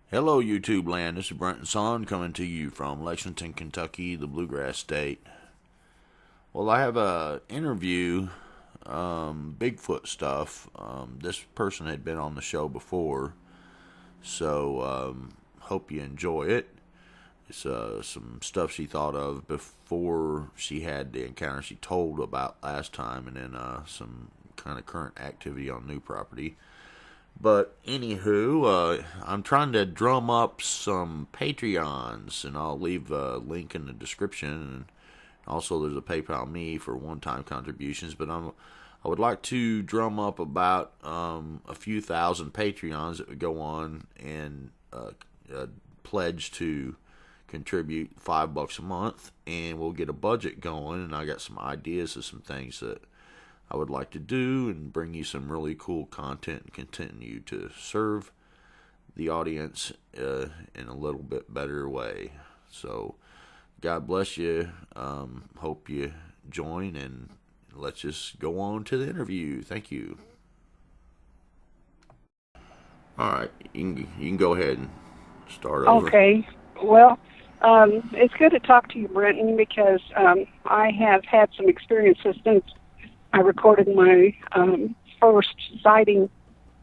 Hello, YouTube land. This is Brenton coming to you from Lexington, Kentucky, the Bluegrass State. Well, I have a interview, Bigfoot stuff. This person had been on the show before, so hope you enjoy it. It's some stuff she thought of before she had the encounter she told about last time, and then some kind of current activity on new property. But anywho, I'm trying to drum up some Patreons, and I'll leave a link in the description. And also, there's a PayPal me for one-time contributions. But I would like to drum up about a few thousand Patreons that would go on and pledge to contribute $5 a month, and we'll get a budget going. And I got some ideas of some things that I would like to do and bring you some really cool content and continue to serve the audience in a little bit better way. So, God bless you. Hope you join, and let's just go on to the interview. Thank you. All right, you can go ahead and start over. Okay. Well, it's good to talk to you, Brenton, because I have had some experiences since I recorded my first sighting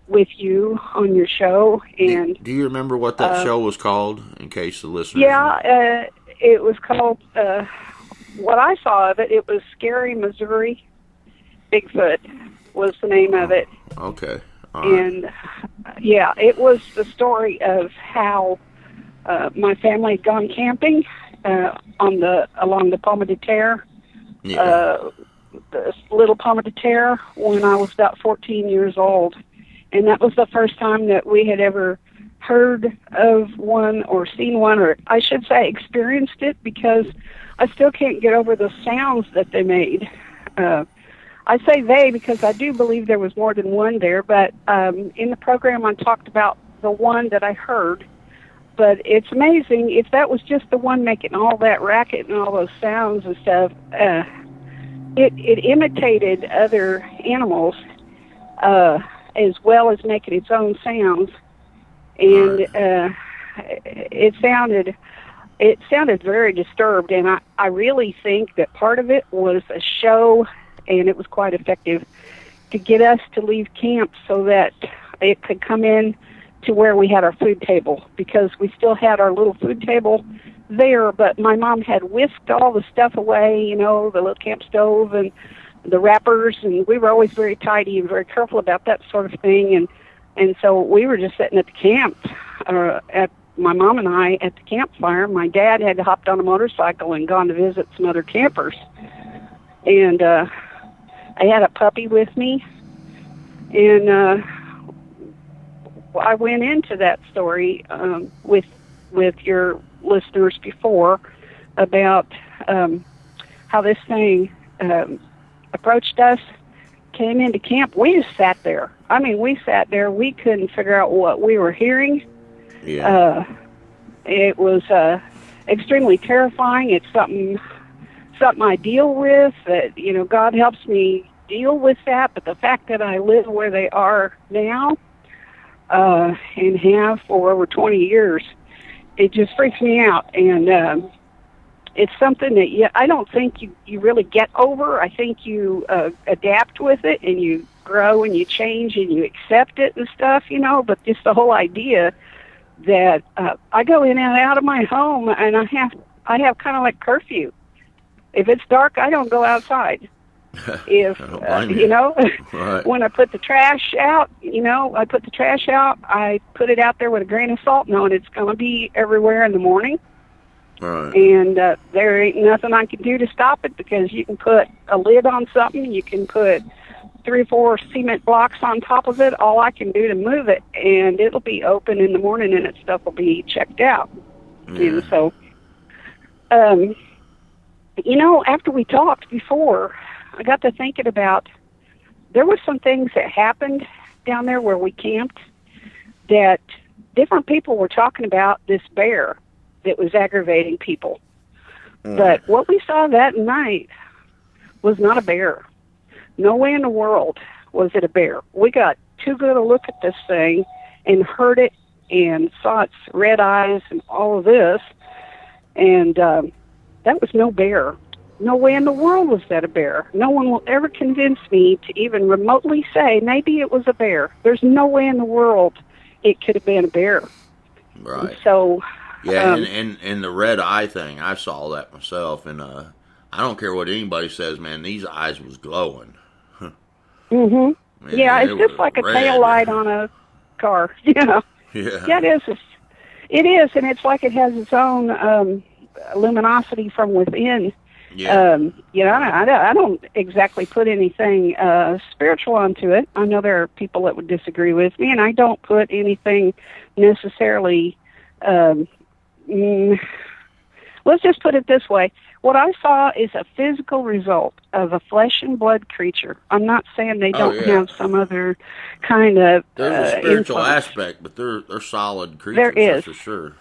with you on your show. And do you remember what that show was called, in case the listeners? Yeah, it was called, what I saw of it, it was Scary Missouri Bigfoot was the name of it. Okay. All right. And, yeah, it was the story of how my family had gone camping along the Pomme de Terre. Yeah. The little Pomme de Terre when I was about 14 years old. And that was the first time that we had ever heard of one or seen one, or I should say experienced it, because I still can't get over the sounds that they made. I say they because I do believe there was more than one there, but in the program I talked about the one that I heard. But it's amazing, if that was just the one making all that racket and all those sounds and stuff, it imitated other animals as well as making its own sounds, and it sounded very disturbed. And I really think that part of it was a show, and it was quite effective to get us to leave camp so that it could come in to where we had our food table, because we still had our little food table there, but my mom had whisked all the stuff away, the little camp stove and the wrappers, and we were always very tidy and very careful about that sort of thing, and so we were just sitting at the camp, at my mom and I at the campfire. My dad had hopped on a motorcycle and gone to visit some other campers, and I had a puppy with me, and I went into that story with your listeners before about how this thing approached us, came into camp. We just sat there. I mean, we sat there. We couldn't figure out what we were hearing. Yeah. It was extremely terrifying. It's something I deal with. That God helps me deal with that. But the fact that I live where they are now, and have for over 20 years, it just freaks me out. And it's something that I don't think you really get over. I think you adapt with it, and you grow and you change and you accept it and stuff, but just the whole idea that I go in and out of my home, and I have kind of like curfew. If it's dark, I don't go outside. If Right. When I put the trash out, I put it out there with a grain of salt, knowing it's going to be everywhere in the morning. Right. And there ain't nothing I can do to stop it, because you can put a lid on something, you can put 3 or 4 cement blocks on top of it. All I can do to move it, and it'll be open in the morning, and its stuff will be checked out. Yeah. And so, after we talked before, I got to thinking about, there were some things that happened down there where we camped that different people were talking about this bear that was aggravating people. But what we saw that night was not a bear. No way in the world was it a bear. We got too good a look at this thing and heard it and saw its red eyes and all of this, and that was no bear. No way in the world was that a bear. No one will ever convince me to even remotely say maybe it was a bear. There's no way in the world it could have been a bear. Right. And so, yeah, and the red eye thing, I saw that myself, and I don't care what anybody says, man. These eyes was glowing. Man, yeah, it's just like a red. tail light on a car. Yeah, it is. It is, and it's like it has its own luminosity from within. Yeah. I don't exactly put anything spiritual onto it. I know there are people that would disagree with me, and I don't put anything necessarily. Let's just put it this way. What I saw is a physical result of a flesh and blood creature. I'm not saying they don't have some other kind of there's a spiritual influence. aspect, but they're solid creatures. There is. That's for sure.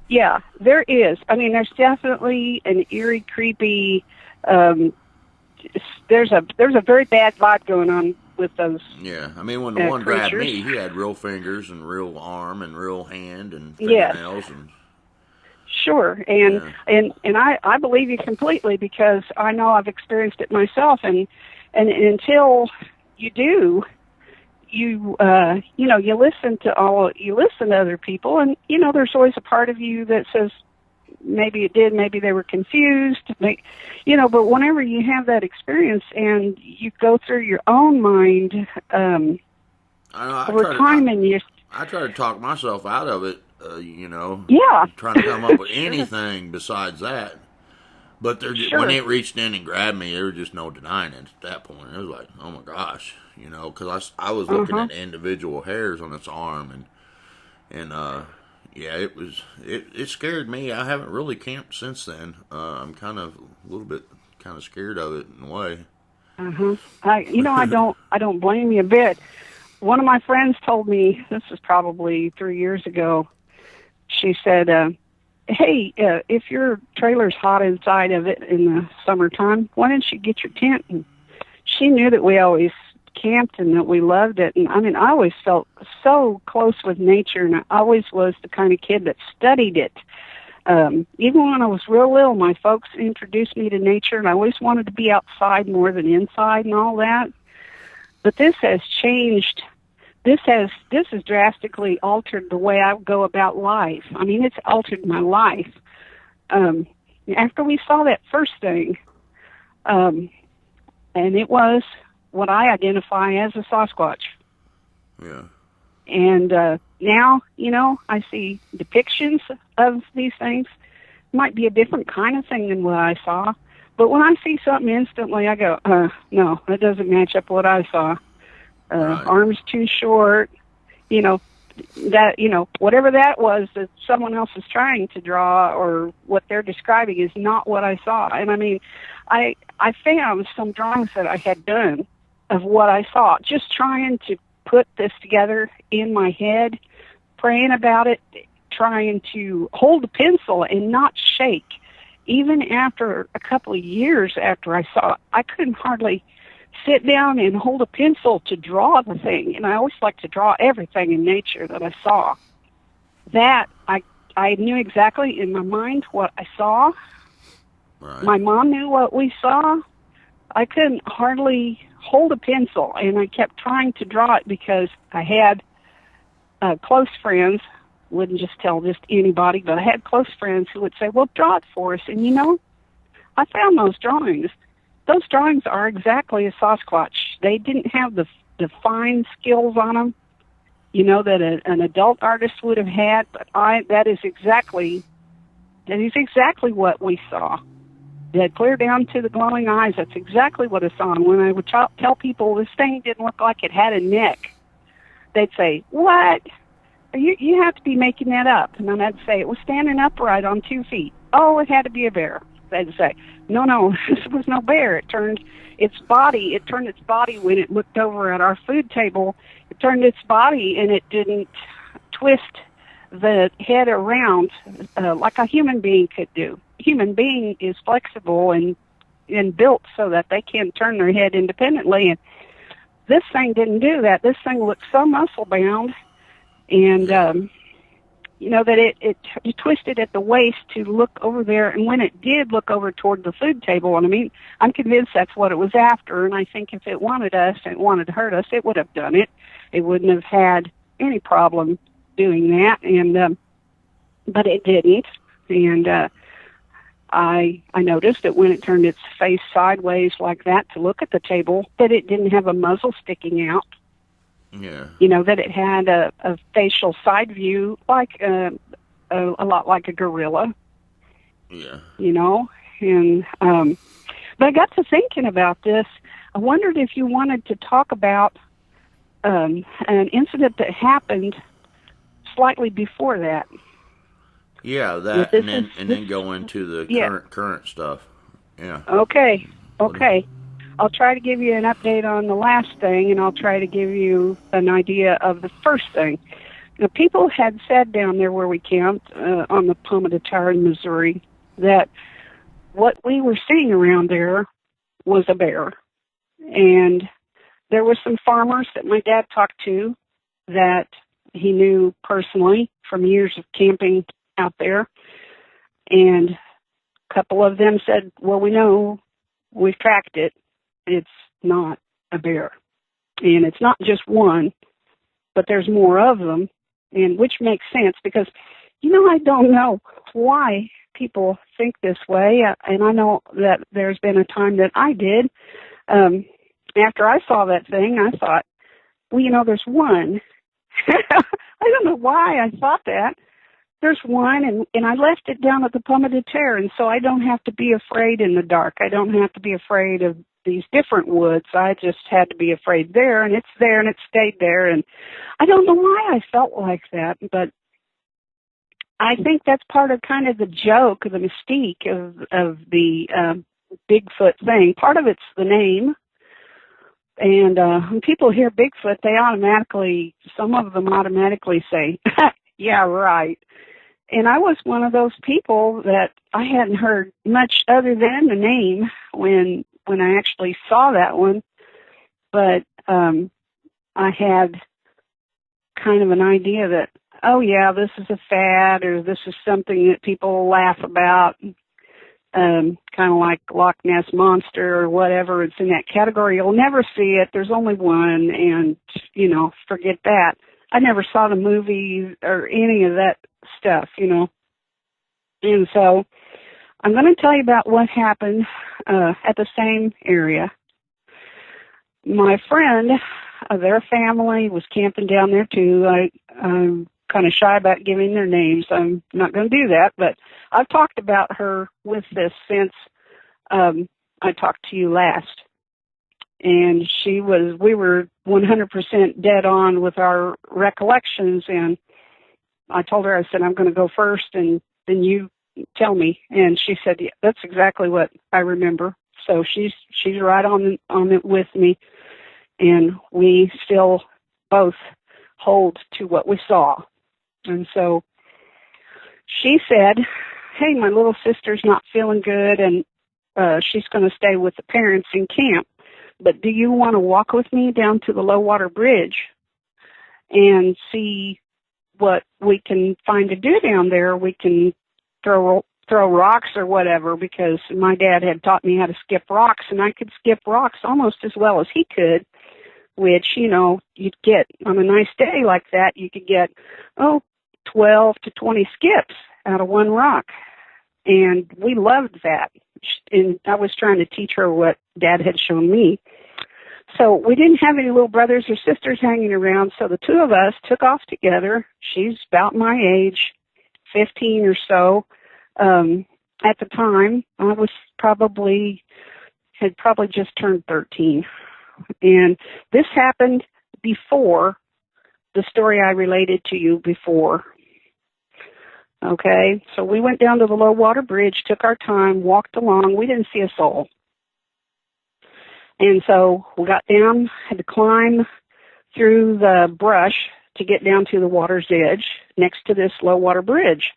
Yeah, there is. I mean, there's definitely an eerie, creepy. There's a very bad vibe going on with those. Yeah, I mean, when the one grabbed me, he had real fingers and real arm and real hand and fingernails and. Sure, and I believe you completely because I know I've experienced it myself, and until you do, you listen to other people, and there's always a part of you that says maybe it did, maybe they were confused, but whenever you have that experience and you go through your own mind over time, I try to talk myself out of it. Trying to come up with anything besides that. But when it reached in and grabbed me, there was just no denying it at that point. It was like, oh my gosh, because I was looking at individual hairs on its arm, and it scared me. I haven't really camped since then. I'm kind of a little bit scared of it in a way. I don't blame you a bit. One of my friends told me, this was probably 3 years ago, she said, hey, if your trailer's hot inside of it in the summertime, why don't you get your tent? And she knew that we always camped and that we loved it. And I mean, I always felt so close with nature, and I always was the kind of kid that studied it. Even when I was real little, my folks introduced me to nature, and I always wanted to be outside more than inside and all that. But this has changed. This has drastically altered the way I go about life. I mean, it's altered my life. After we saw that first thing, and it was what I identify as a Sasquatch. Yeah. And now, I see depictions of these things. Might be a different kind of thing than what I saw. But when I see something instantly, I go, no, that doesn't match up what I saw. Right. Arms too short, whatever that was that someone else is trying to draw or what they're describing is not what I saw. And I mean, I found some drawings that I had done of what I saw, just trying to put this together in my head, praying about it, trying to hold a pencil and not shake. Even after a couple of years after I saw it, I couldn't hardly sit down and hold a pencil to draw the thing. And I always like to draw everything in nature that I saw. That, I knew exactly in my mind what I saw. Right. My mom knew what we saw. I couldn't hardly hold a pencil, and I kept trying to draw it because I had close friends, wouldn't just tell just anybody, but I had close friends who would say, well, draw it for us. And I found those drawings. Those drawings are exactly a Sasquatch. They didn't have the fine skills on them, that an adult artist would have had. But that is exactly what we saw. That clear down to the glowing eyes. That's exactly what I saw. And when I would tell people this thing didn't look like it had a neck, they'd say, "What? You have to be making that up." And then I'd say it was standing upright on 2 feet. Oh, it had to be a bear. They'd say, no, this was no bear. It turned its body when it looked over at our food table. It turned its body, and it didn't twist the head around like a human being could do. Human being is flexible and built so that they can turn their head independently. And this thing didn't do that. This thing looked so muscle bound, and that it twisted at the waist to look over there, and when it did look over toward the food table, and I mean, I'm convinced that's what it was after, and I think if it wanted us and wanted to hurt us, it would have done it. It wouldn't have had any problem doing that, and but it didn't, and I noticed that when it turned its face sideways like that to look at the table, that it didn't have a muzzle sticking out. Yeah. That it had a facial side view, like a lot like a gorilla. Yeah. And but I got to thinking about this. I wondered if you wanted to talk about an incident that happened slightly before that. Yeah, that, and then go into the current stuff. Yeah. Okay. I'll try to give you an update on the last thing, and I'll try to give you an idea of the first thing. Now, people had said down there where we camped on the Pomme de Terre in Missouri that what we were seeing around there was a bear. And there were some farmers that my dad talked to that he knew personally from years of camping out there. And a couple of them said, well, we know, we've tracked it. It's not a bear. And it's not just one, but there's more of them, and which makes sense because, I don't know why people think this way. And I know that there's been a time that I did. After I saw that thing, I thought, well, there's one. I don't know why I thought that. There's one, and I left it down at the Pomme de Terre, and so I don't have to be afraid in the dark. I don't have to be afraid of these different woods. I just had to be afraid there, and it's there, and it stayed there, and I don't know why I felt like that, but I think that's part of kind of the joke, the mystique of the Bigfoot thing. Part of it's the name, and when people hear Bigfoot, some of them automatically say, yeah, right. And I was one of those people that I hadn't heard much other than the name when I actually saw that one. But I had kind of an idea that, oh, yeah, this is a fad, or this is something that people laugh about, kind of like Loch Ness Monster or whatever. It's in that category. You'll never see it. There's only one, and, forget that. I never saw the movie or any of that stuff, And so I'm going to tell you about what happened at the same area. My friend, their family was camping down there too. I'm kind of shy about giving their names. I'm not going to do that, but I've talked about her with this since I talked to you last. And we were 100% dead on with our recollections. And I told her, I said, I'm going to go first and then you tell me. And she said, yeah, that's exactly what I remember. So she's right on it with me. And we still both hold to what we saw. And so she said, hey, my little sister's not feeling good and she's going to stay with the parents in camp. But do you want to walk with me down to the low water bridge and see what we can find to do down there? We can throw rocks or whatever, because my dad had taught me how to skip rocks, and I could skip rocks almost as well as he could, which, you'd get on a nice day like that, you could get, 12 to 20 skips out of one rock. And we loved that. And I was trying to teach her what Dad had shown me. So we didn't have any little brothers or sisters hanging around, so the two of us took off together. She's about my age, 15 or so. At the time, I was had probably just turned 13. And this happened before the story I related to you before. Okay, so we went down to the low water bridge, took our time, walked along. We didn't see a soul. And so we got down, had to climb through the brush to get down to the water's edge next to this low water bridge.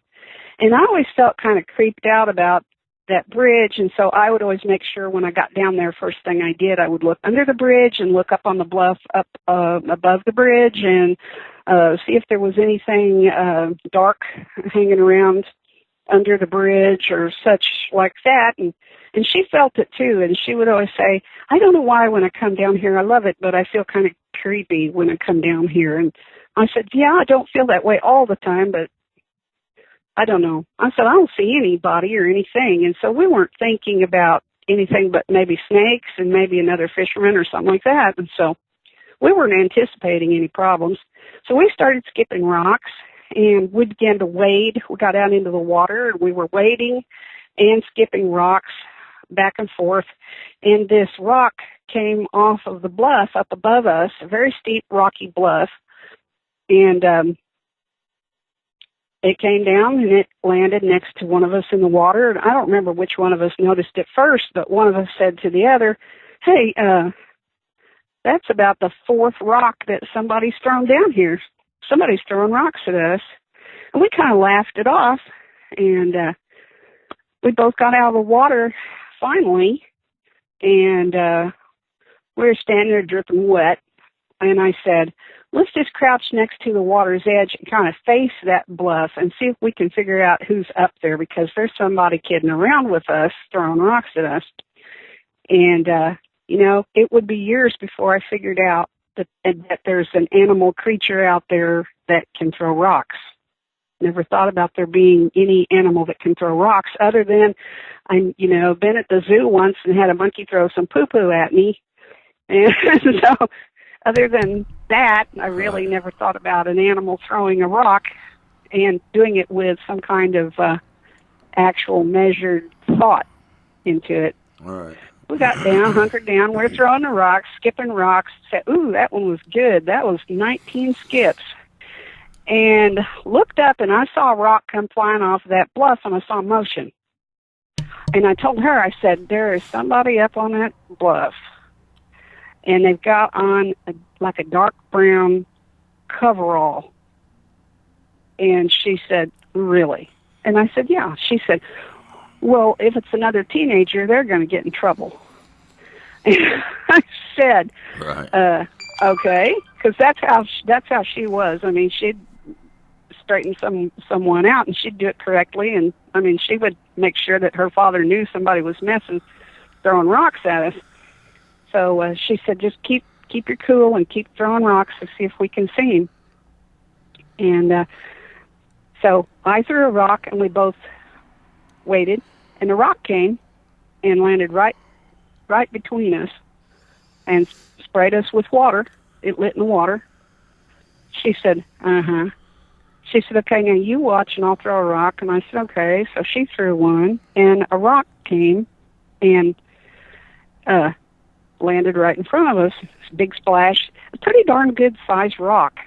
And I always felt kind of creeped out about that bridge, and so I would always make sure when I got down there, first thing I did, I would look under the bridge and look up on the bluff up above the bridge and see if there was anything dark hanging around under the bridge or such like that. And she felt it too, and she would always say, I don't know why when I come down here I love it, but I feel kind of creepy when I come down here. And I said, yeah, I don't feel that way all the time, but I don't know. I said, I don't see anybody or anything. And so we weren't thinking about anything but maybe snakes and maybe another fisherman or something like that. And so we weren't anticipating any problems. So we started skipping rocks, and we began to wade. We got out into the water, and we were wading and skipping rocks back and forth. And this rock came off of the bluff up above us, a very steep, rocky bluff. And it came down, and it landed next to one of us in the water. And I don't remember which one of us noticed it first, but one of us said to the other, hey, that's about the fourth rock that somebody's thrown down here. Somebody's throwing rocks at us. And we kind of laughed it off, and we both got out of the water finally, and we were standing there dripping wet, and I said, let's just crouch next to the water's edge and kind of face that bluff and see if we can figure out who's up there, because there's somebody kidding around with us, throwing rocks at us. And, you know, it would be years before I figured out that there's an animal creature out there that can throw rocks. Never thought about there being any animal that can throw rocks other than been at the zoo once and had a monkey throw some poo-poo at me. And so other than that, I really never thought about an animal throwing a rock and doing it with some kind of actual measured thought into it. All right. We got down, hunkered down. We're throwing the rocks, skipping rocks. Said, ooh, that one was good. That was 19 skips. And looked up, and I saw a rock come flying off of that bluff, and I saw motion. And I told her, I said, there is somebody up on that bluff, and they've got on like a dark brown coverall. And she said, really? And I said, yeah. She said, well, if it's another teenager, they're going to get in trouble. And I said, right. Okay, because that's how she was. I mean, she'd straighten someone out, and she'd do it correctly. And I mean, she would make sure that her father knew somebody was messing, throwing rocks at us. So she said, just keep your cool and keep throwing rocks to see if we can see him. And so I threw a rock, and we both waited, and the rock came and landed right between us and sprayed us with water. It lit in the water. She said, uh-huh. She said, okay, now you watch and I'll throw a rock. And I said, okay. So she threw one, and a rock came and landed right in front of us. Big splash. A pretty darn good sized rock.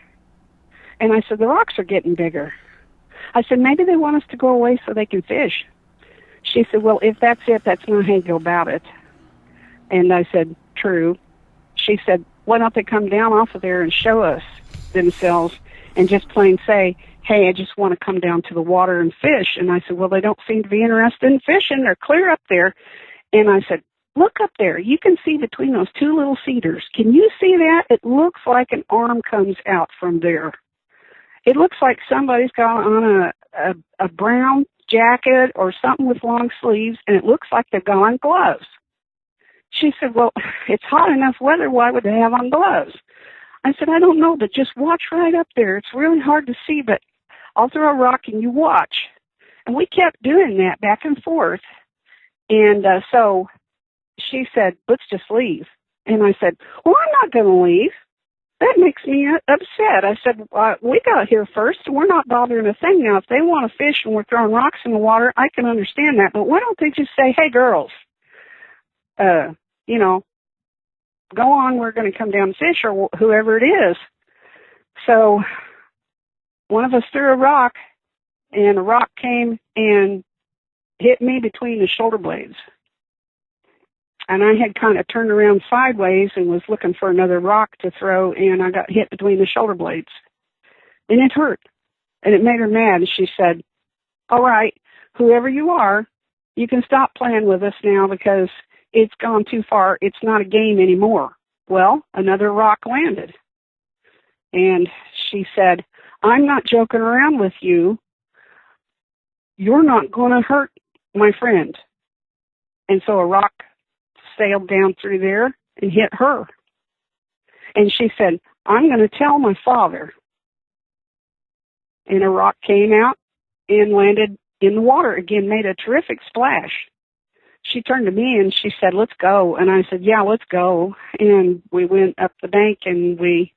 And I said, the rocks are getting bigger. I said, maybe they want us to go away so they can fish. She said, well, if that's it, that's not how you go about it. And I said, true. She said, why don't they come down off of there and show us themselves and just plain say, hey, I just want to come down to the water and fish. And I said, well, they don't seem to be interested in fishing. They're clear up there. And I said, look up there. You can see between those two little cedars. Can you see that? It looks like an arm comes out from there. It looks like somebody's got on a brown jacket or something with long sleeves, and it looks like they've got on gloves. She said, well, it's hot enough weather. Why would they have on gloves? I said, I don't know, but just watch right up there. It's really hard to see, but I'll throw a rock and you watch. And we kept doing that back and forth. And so she said, let's just leave. And I said, well, I'm not going to leave. That makes me upset. I said, we got here first, and we're not bothering a thing. Now, if they want to fish and we're throwing rocks in the water, I can understand that. But why don't they just say, hey, girls, go on, we're going to come down and fish, or whoever it is. So one of us threw a rock, and a rock came and hit me between the shoulder blades. And I had kind of turned around sideways and was looking for another rock to throw, and I got hit between the shoulder blades. And it hurt. And it made her mad. And she said, all right, whoever you are, you can stop playing with us now because it's gone too far. It's not a game anymore. Well, another rock landed. And she said, I'm not joking around with you. You're not going to hurt my friend. And so a rock sailed down through there and hit her. And she said, I'm going to tell my father. And a rock came out and landed in the water again, made a terrific splash. She turned to me and she said, let's go. And I said, yeah, let's go. And we went up the bank and we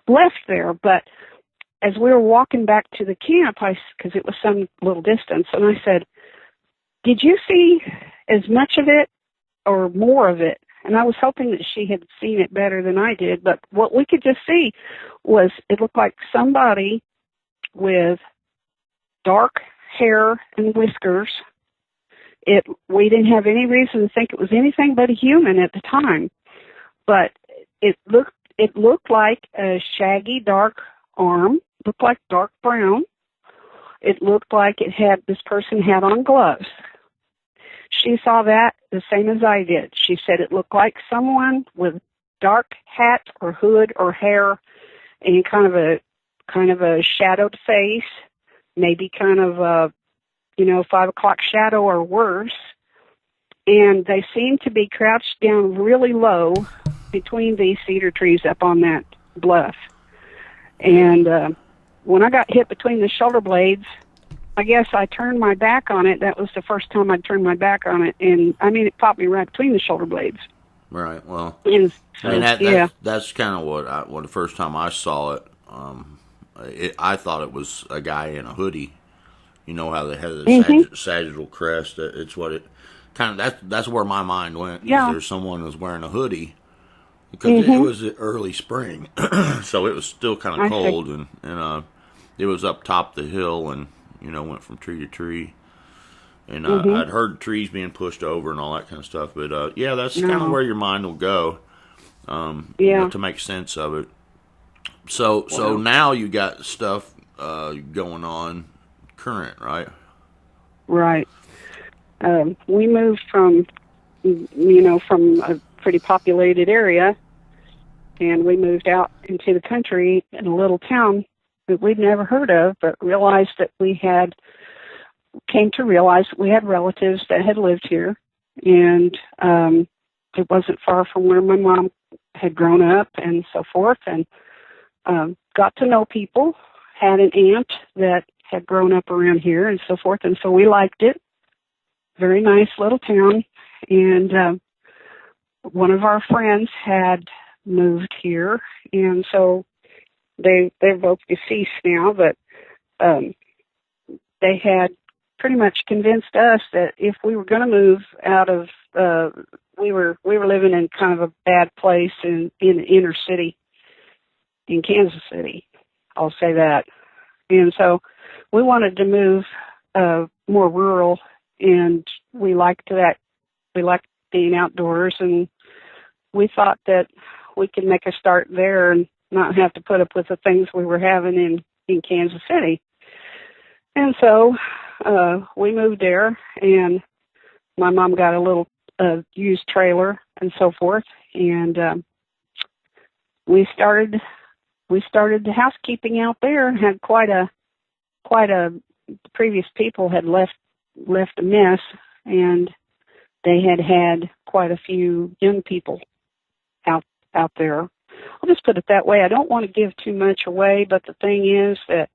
left there. But as we were walking back to the camp, because it was some little distance, and I said, did you see as much of it or more of it? And I was hoping that she had seen it better than I did. But what we could just see was it looked like somebody with dark hair and whiskers. We didn't have any reason to think it was anything but a human at the time, but it looked like a shaggy dark arm, looked like dark brown. It looked like this person had on gloves. She saw that the same as I did. She said it looked like someone with dark hat or hood or hair and kind of a shadowed face, maybe kind of a 5 o'clock shadow or worse. And they seemed to be crouched down really low between these cedar trees up on that bluff. And when I got hit between the shoulder blades, I guess I turned my back on it. That was the first time I'd turned my back on it. And, it popped me right between the shoulder blades. Right, well, And so, that's kind of what the first time I saw it, I thought it was a guy in a hoodie. You know how they had the sagittal crest. It's what it kind of. That's where my mind went. Yeah. There's someone who's wearing a hoodie because it was early spring, so it was still kind of cold, and it was up top the hill, and went from tree to tree, and I'd heard trees being pushed over and all that kind of stuff. But that's kind of where your mind will go, to make sense of it. So now you got stuff going on. Current, right? Right. We moved from a pretty populated area, and we moved out into the country in a little town that we'd never heard of, but came to realize that we had relatives that had lived here, and it wasn't far from where my mom had grown up and so forth, and got to know people, had an aunt that had grown up around here and so forth, and so we liked it. Very nice little town, and one of our friends had moved here, and so they're both deceased now, but they had pretty much convinced us that if we were going to move out of, we were living in kind of a bad place in the inner city, in Kansas City, I'll say that, and so we wanted to move more rural, and we liked that. We liked being outdoors, and we thought that we could make a start there and not have to put up with the things we were having in Kansas City. And so we moved there, and my mom got a little used trailer and so forth, and we started the housekeeping out there, and had quite a previous people had left a mess, and they had quite a few young people out there. I'll just put it that way. I don't want to give too much away, but the thing is that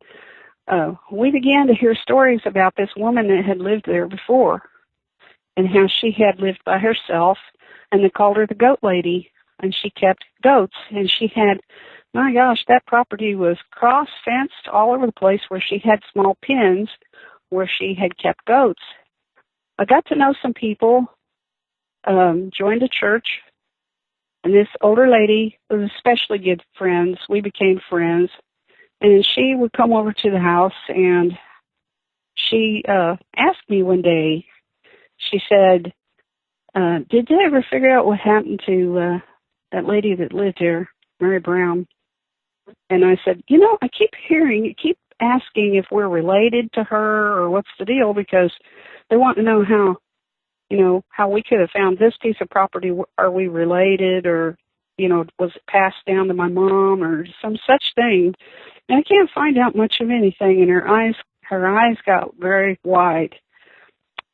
we began to hear stories about this woman that had lived there before, and how she had lived by herself, and they called her the goat lady, and she kept goats, and she had, my gosh, that property was cross-fenced all over the place, where she had small pens where she had kept goats. I got to know some people, joined a church, and this older lady was especially good friends. We became friends, and she would come over to the house, and she asked me one day, she said, did you ever figure out what happened to that lady that lived here, Mary Brown? And I said, I keep asking if we're related to her or what's the deal, because they want to know how how we could have found this piece of property. Are we related, or, was it passed down to my mom or some such thing? And I can't find out much of anything. And her eyes got very wide.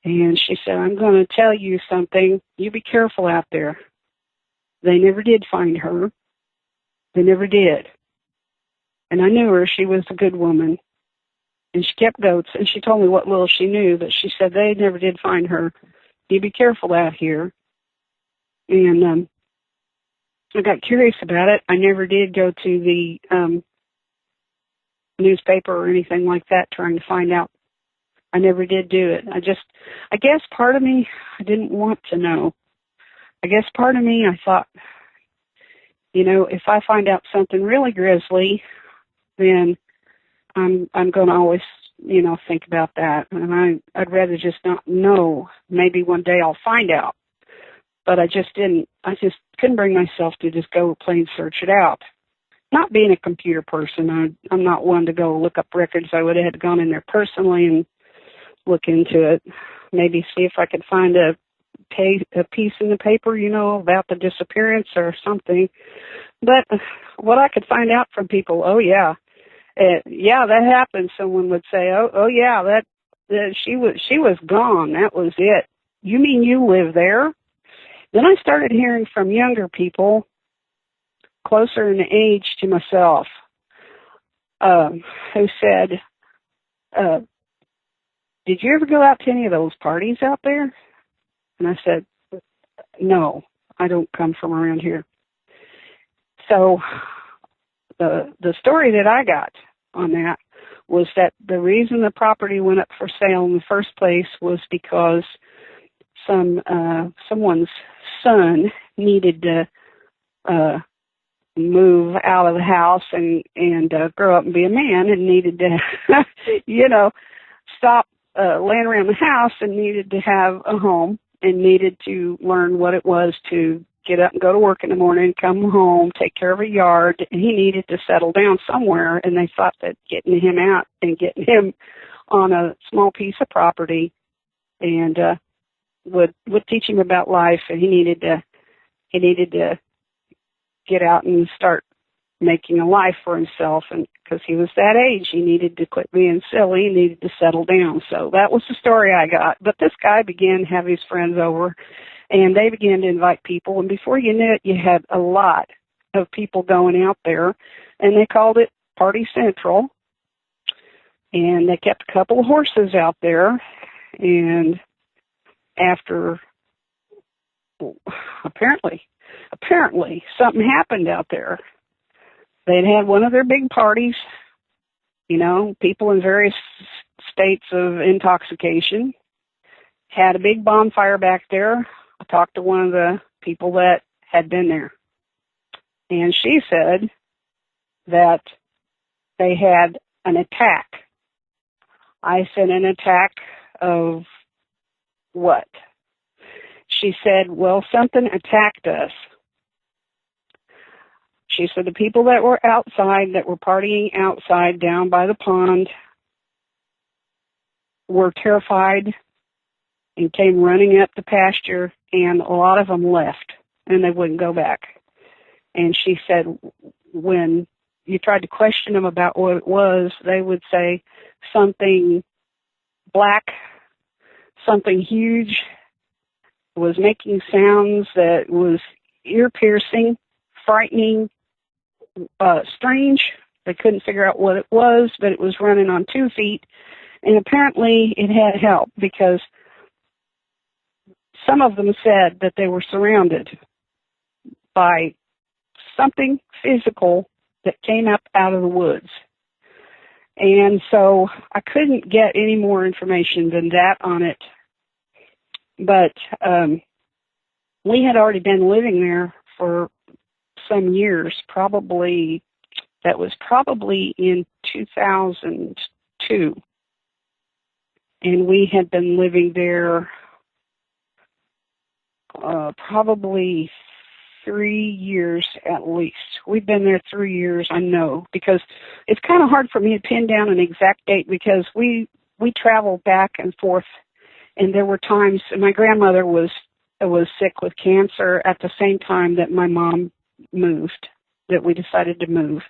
And she said, I'm going to tell you something. You be careful out there. They never did find her. They never did. And I knew her. She was a good woman. And she kept goats. And she told me what little she knew. But she said they never did find her. You be careful out here. And I got curious about it. I never did go to the newspaper or anything like that trying to find out. I never did do it. I guess part of me, I didn't want to know. I guess part of me, I thought, if I find out something really grisly, then I'm going to always, think about that. And I'd rather just not know. Maybe one day I'll find out. But I just couldn't bring myself to just go plain search it out. Not being a computer person, I'm not one to go look up records. I would have gone in there personally and look into it. Maybe see if I could find a piece in the paper, about the disappearance or something. But what I could find out from people, yeah, that happened. Someone would say, yeah, she was gone. That was it. You mean you live there? Then I started hearing from younger people, closer in age to myself, who said, did you ever go out to any of those parties out there? And I said, no, I don't come from around here. So the story that I got on that was that the reason the property went up for sale in the first place was because someone's son needed to move out of the house and grow up and be a man, and needed to, stop laying around the house, and needed to have a home, and needed to learn what it was to get up and go to work in the morning, come home, take care of a yard. And he needed to settle down somewhere, and they thought that getting him out and getting him on a small piece of property and would teach him about life. And he needed to get out and start making a life for himself. And because he was that age, he needed to quit being silly, he needed to settle down. So that was the story I got. But this guy began to have his friends over, and they began to invite people. And before you knew it, you had a lot of people going out there, and they called it Party Central. And they kept a couple of horses out there. And after, apparently something happened out there. They'd had one of their big parties, people in various states of intoxication, had a big bonfire back there. I talked to one of the people that had been there, and she said that they had an attack. I said, an attack of what? She said, well, something attacked us. She said the people that were outside, that were partying outside down by the pond, were terrified and came running up the pasture, and a lot of them left, and they wouldn't go back. And she said when you tried to question them about what it was, they would say something black, something huge, was making sounds that was ear-piercing, frightening, strange. They couldn't figure out what it was, but it was running on 2 feet. And apparently it had help, because some of them said that they were surrounded by something physical that came up out of the woods. And so I couldn't get any more information than that on it. But we had already been living there for some years, that was probably in 2002. And we had been living there probably 3 years at least. We've been there 3 years, I know, because it's kind of hard for me to pin down an exact date, because we travel back and forth and there were times my grandmother was sick with cancer at the same time that my mom moved, that we decided to move.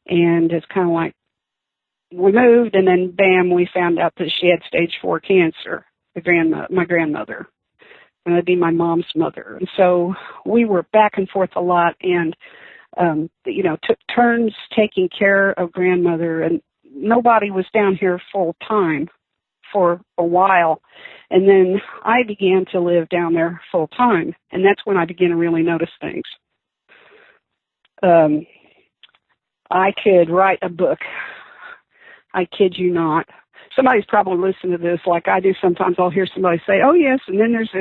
And it's kind of like we moved, and then bam, we found out that she had stage 4 cancer, my grandmother. And that'd be my mom's mother. And so we were back and forth a lot, and took turns taking care of grandmother, and nobody was down here full time for a while. And then I began to live down there full time, and that's when I began to really notice things. I could write a book. I kid you not. Somebody's probably listening to this like I do sometimes. I'll hear somebody say, oh, yes, and then there's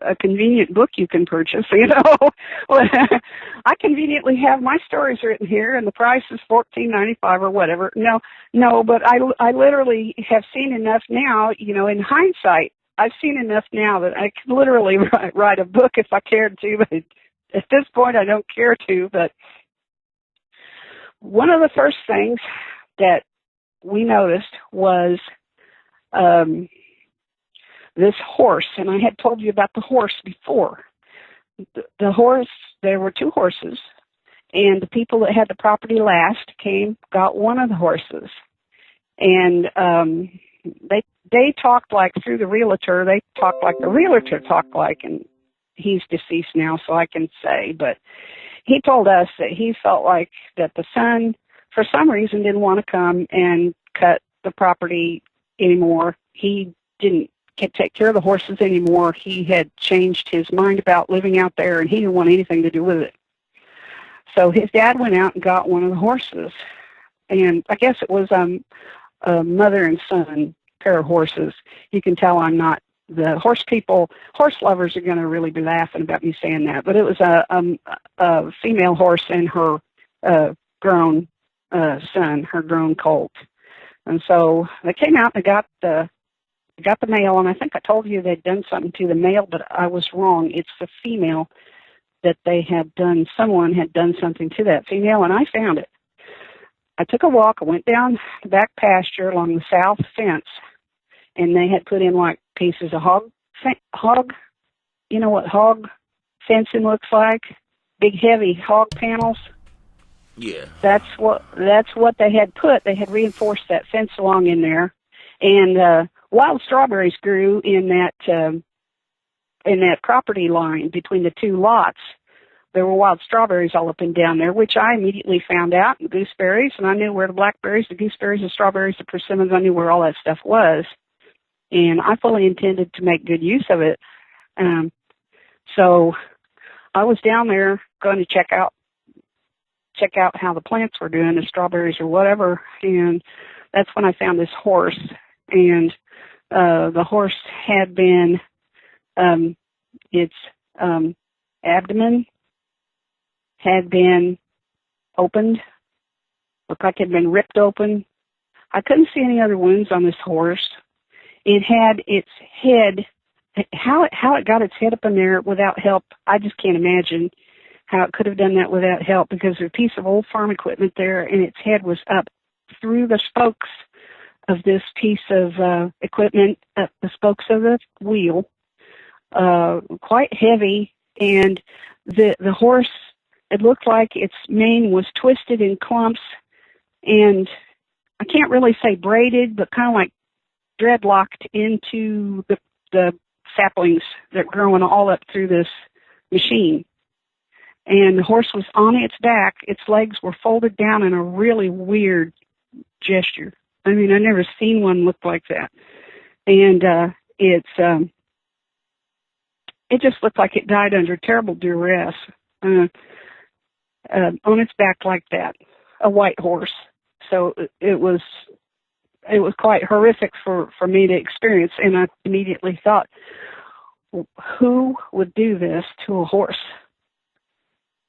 a convenient book you can purchase, Well, I conveniently have my stories written here, and the price is $14.95 or whatever. No, but I literally have seen enough now, in hindsight, I've seen enough now that I could literally write a book if I cared to, but at this point I don't care to. But one of the first things that we noticed was this horse, and I had told you about the horse before. The horse, there were 2 horses, and the people that had the property last got one of the horses. And they talked like through the realtor, they talked like the realtor talked like, and he's deceased now, so I can say, but he told us that he felt like that the son, for some reason, didn't want to come and cut the property anymore. He didn't take care of the horses anymore. He had changed his mind about living out there, and he didn't want anything to do with it. So his dad went out and got one of the horses, and I guess it was a mother and son pair of horses. You can tell I'm not the horse people. Horse lovers are going to really be laughing about me saying that, but it was a female horse and her grown son, her grown colt. And so they came out and got the male, and I think I told you they'd done something to the male, but I was wrong. It's the female that someone had done something to that female, and I found it. I took a walk, I went down the back pasture along the south fence, and they had put in like pieces of hog, you know what hog fencing looks like? Big heavy hog panels. Yeah. That's what they had put. They had reinforced that fence along in there, and wild strawberries grew in that property line between the 2 lots. There were wild strawberries all up and down there, which I immediately found out, and gooseberries, and I knew where the blackberries, the gooseberries, the strawberries, the persimmons, I knew where all that stuff was, and I fully intended to make good use of it. So I was down there going to check out how the plants were doing, the strawberries or whatever, and that's when I found this horse, and the horse had been, its abdomen had been opened, looked like it had been ripped open. I couldn't see any other wounds on this horse. It had its head, how it got its head up in there without help, I just can't imagine how it could have done that without help, because there's a piece of old farm equipment there, and its head was up through the spokes of this piece of equipment, the spokes of the wheel, quite heavy, and the horse, it looked like its mane was twisted in clumps, and I can't really say braided, but kind of like dreadlocked into the saplings that are growing all up through this machine. And the horse was on its back. Its legs were folded down in a really weird gesture. I mean, I've never seen one look like that. And it just looked like it died under terrible duress. On its back like that, a white horse. So it was quite horrific for me to experience, and I immediately thought, who would do this to a horse?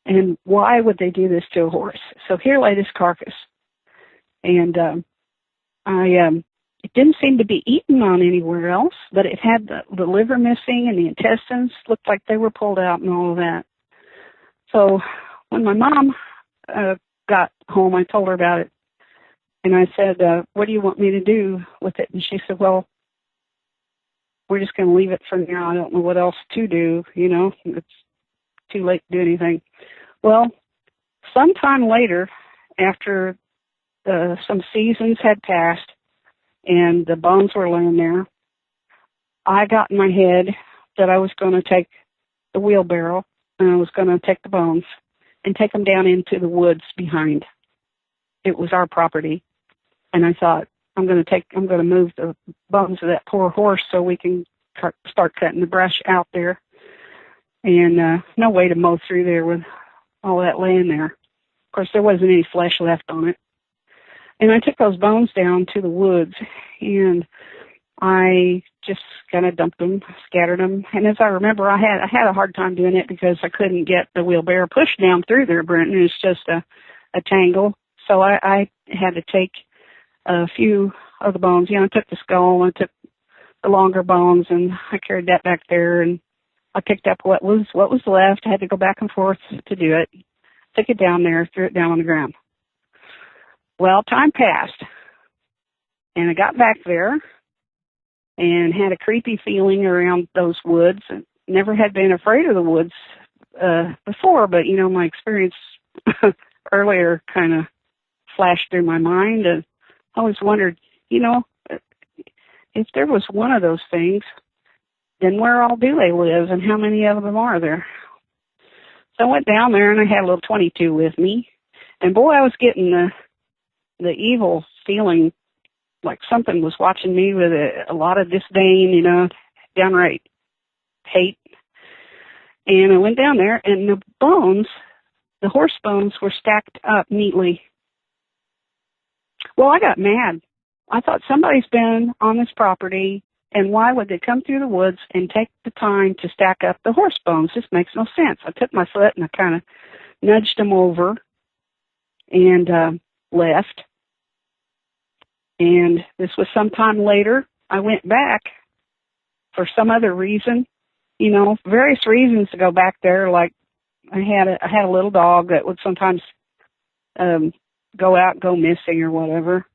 And why would they do this to a horse? So here lay this carcass, and it didn't seem to be eaten on anywhere else, but it had the liver missing, and the intestines looked like they were pulled out and all of that. So when my mom got home, I told her about it, and I said, what do you want me to do with it? And she said, well, we're just going to leave it for now. I don't know what else to do, you know. It's too late to do anything. Well, sometime later, after some seasons had passed and the bones were laying there, I got in my head that I was going to take the wheelbarrow and I was going to take the bones and take them down into the woods behind. It was our property. And I thought, I'm going to move the bones of that poor horse so we can start cutting the brush out there. And no way to mow through there with all that laying there. Of course, there wasn't any flesh left on it. And I took those bones down to the woods, and I just kind of dumped them, scattered them. And as I remember, I had a hard time doing it because I couldn't get the wheelbarrow pushed down through there, Brent. It was just a tangle. So I had to take a few of the bones. You know, I took the skull, I took the longer bones, and I carried that back there, and I picked up what was left. I had to go back and forth to do it. Took it down there, threw it down on the ground. Well, time passed, and I got back there and had a creepy feeling around those woods. Never had been afraid of the woods before, but, you know, my experience earlier kind of flashed through my mind, and I always wondered, you know, if there was one of those things, then where all do they live and how many of them are there? So I went down there and I had a little 22 with me, and boy, I was getting the evil feeling like something was watching me with a lot of disdain, you know, downright hate. And I went down there and the bones, the horse bones, were stacked up neatly. Well, I got mad. I thought somebody's been on this property, and why would they come through the woods and take the time to stack up the horse bones? This makes no sense. I took my foot and I kind of nudged them over and left. And this was sometime later. I went back for some other reason, you know, various reasons to go back there. Like I had a little dog that would sometimes go missing or whatever.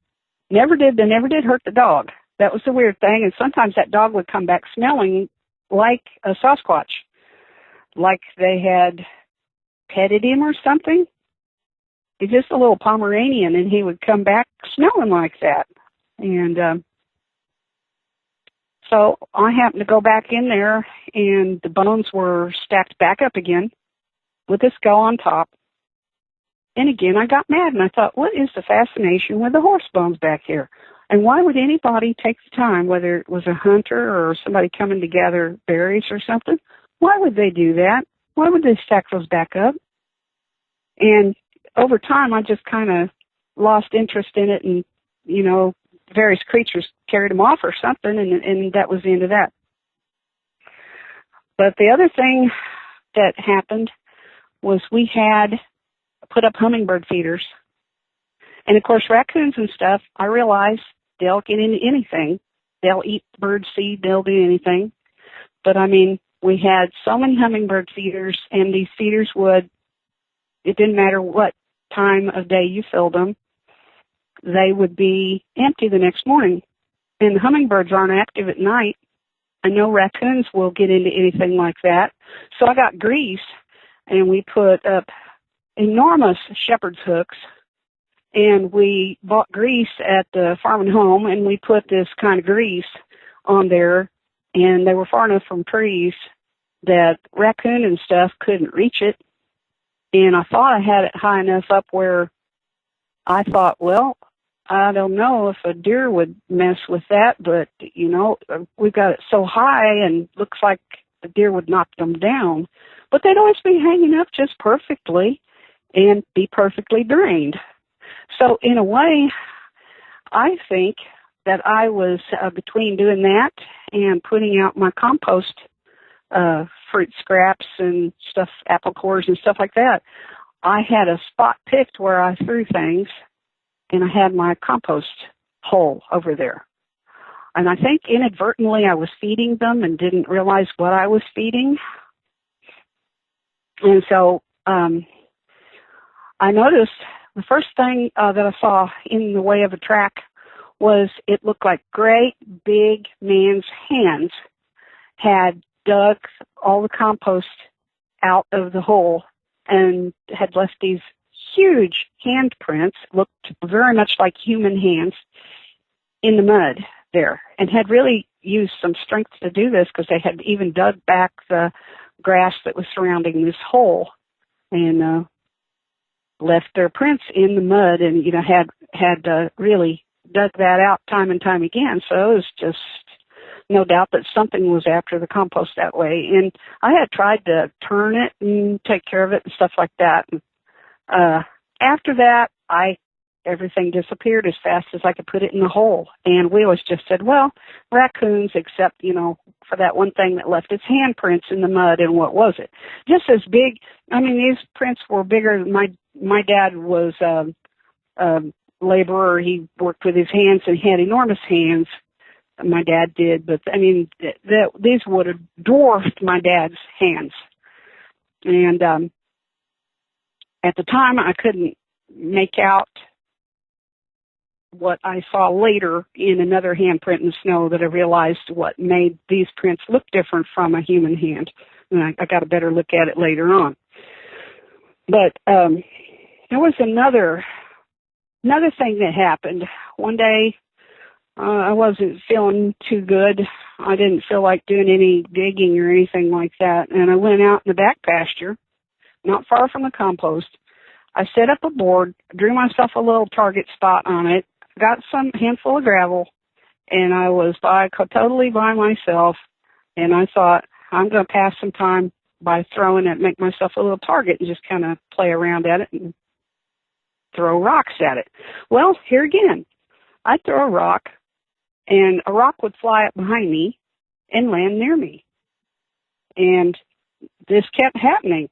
They never did hurt the dog. That was the weird thing. And sometimes that dog would come back smelling like a Sasquatch, like they had petted him or something. He's just a little Pomeranian, and he would come back smelling like that. And so I happened to go back in there, and the bones were stacked back up again with the skull on top. And again, I got mad, and I thought, what is the fascination with the horse bones back here? And why would anybody take the time, whether it was a hunter or somebody coming to gather berries or something, why would they do that? Why would they stack those back up? And over time, I just kind of lost interest in it, and, you know, various creatures carried them off or something, and that was the end of that. But the other thing that happened was we had put up hummingbird feeders. And, of course, raccoons and stuff, I realize they'll get into anything. They'll eat bird seed. They'll do anything. But, I mean, we had so many hummingbird feeders, and these feeders it didn't matter what time of day you filled them, they would be empty the next morning. And the hummingbirds aren't active at night. I know raccoons will get into anything like that. So I got grease, and we put up enormous shepherd's hooks, and we bought grease at the farm and home, and we put this kind of grease on there, and they were far enough from trees that raccoon and stuff couldn't reach it. And I thought I had it high enough up where I thought, well, I don't know if a deer would mess with that, but, you know, we've got it so high and looks like a deer would knock them down. But they'd always be hanging up just perfectly and be perfectly drained. So in a way, I think that I was between doing that and putting out my compost fruit scraps and stuff, apple cores and stuff like that. I had a spot picked where I threw things, and I had my compost hole over there. And I think inadvertently I was feeding them and didn't realize what I was feeding. And so I noticed the first thing that I saw in the way of a track was it looked like great big man's hands had dug all the compost out of the hole and had left these huge handprints, looked very much like human hands, in the mud there, and had really used some strength to do this because they had even dug back the grass that was surrounding this hole and left their prints in the mud, and had really dug that out time and time again. So it was just no doubt that something was after the compost that way. And I had tried to turn it and take care of it and stuff like that. And, after that, everything disappeared as fast as I could put it in the hole. And we always just said, well, raccoons, except, for that one thing that left its handprints in the mud, and what was it? Just as big. I mean, these prints were bigger. My dad was a laborer. He worked with his hands and had enormous hands. My dad did, but I mean, these would have dwarfed my dad's hands. And at the time, I couldn't make out what I saw later in another handprint in the snow that I realized what made these prints look different from a human hand. And I got a better look at it later on. But there was another thing that happened. One day, I wasn't feeling too good. I didn't feel like doing any digging or anything like that. And I went out in the back pasture, not far from the compost. I set up a board, drew myself a little target spot on it, got some handful of gravel, and I was totally by myself. And I thought, I'm going to pass some time by throwing it, make myself a little target and just kind of play around at it and throw rocks at it. Well, here again, I'd throw a rock, and a rock would fly up behind me and land near me. And this kept happening.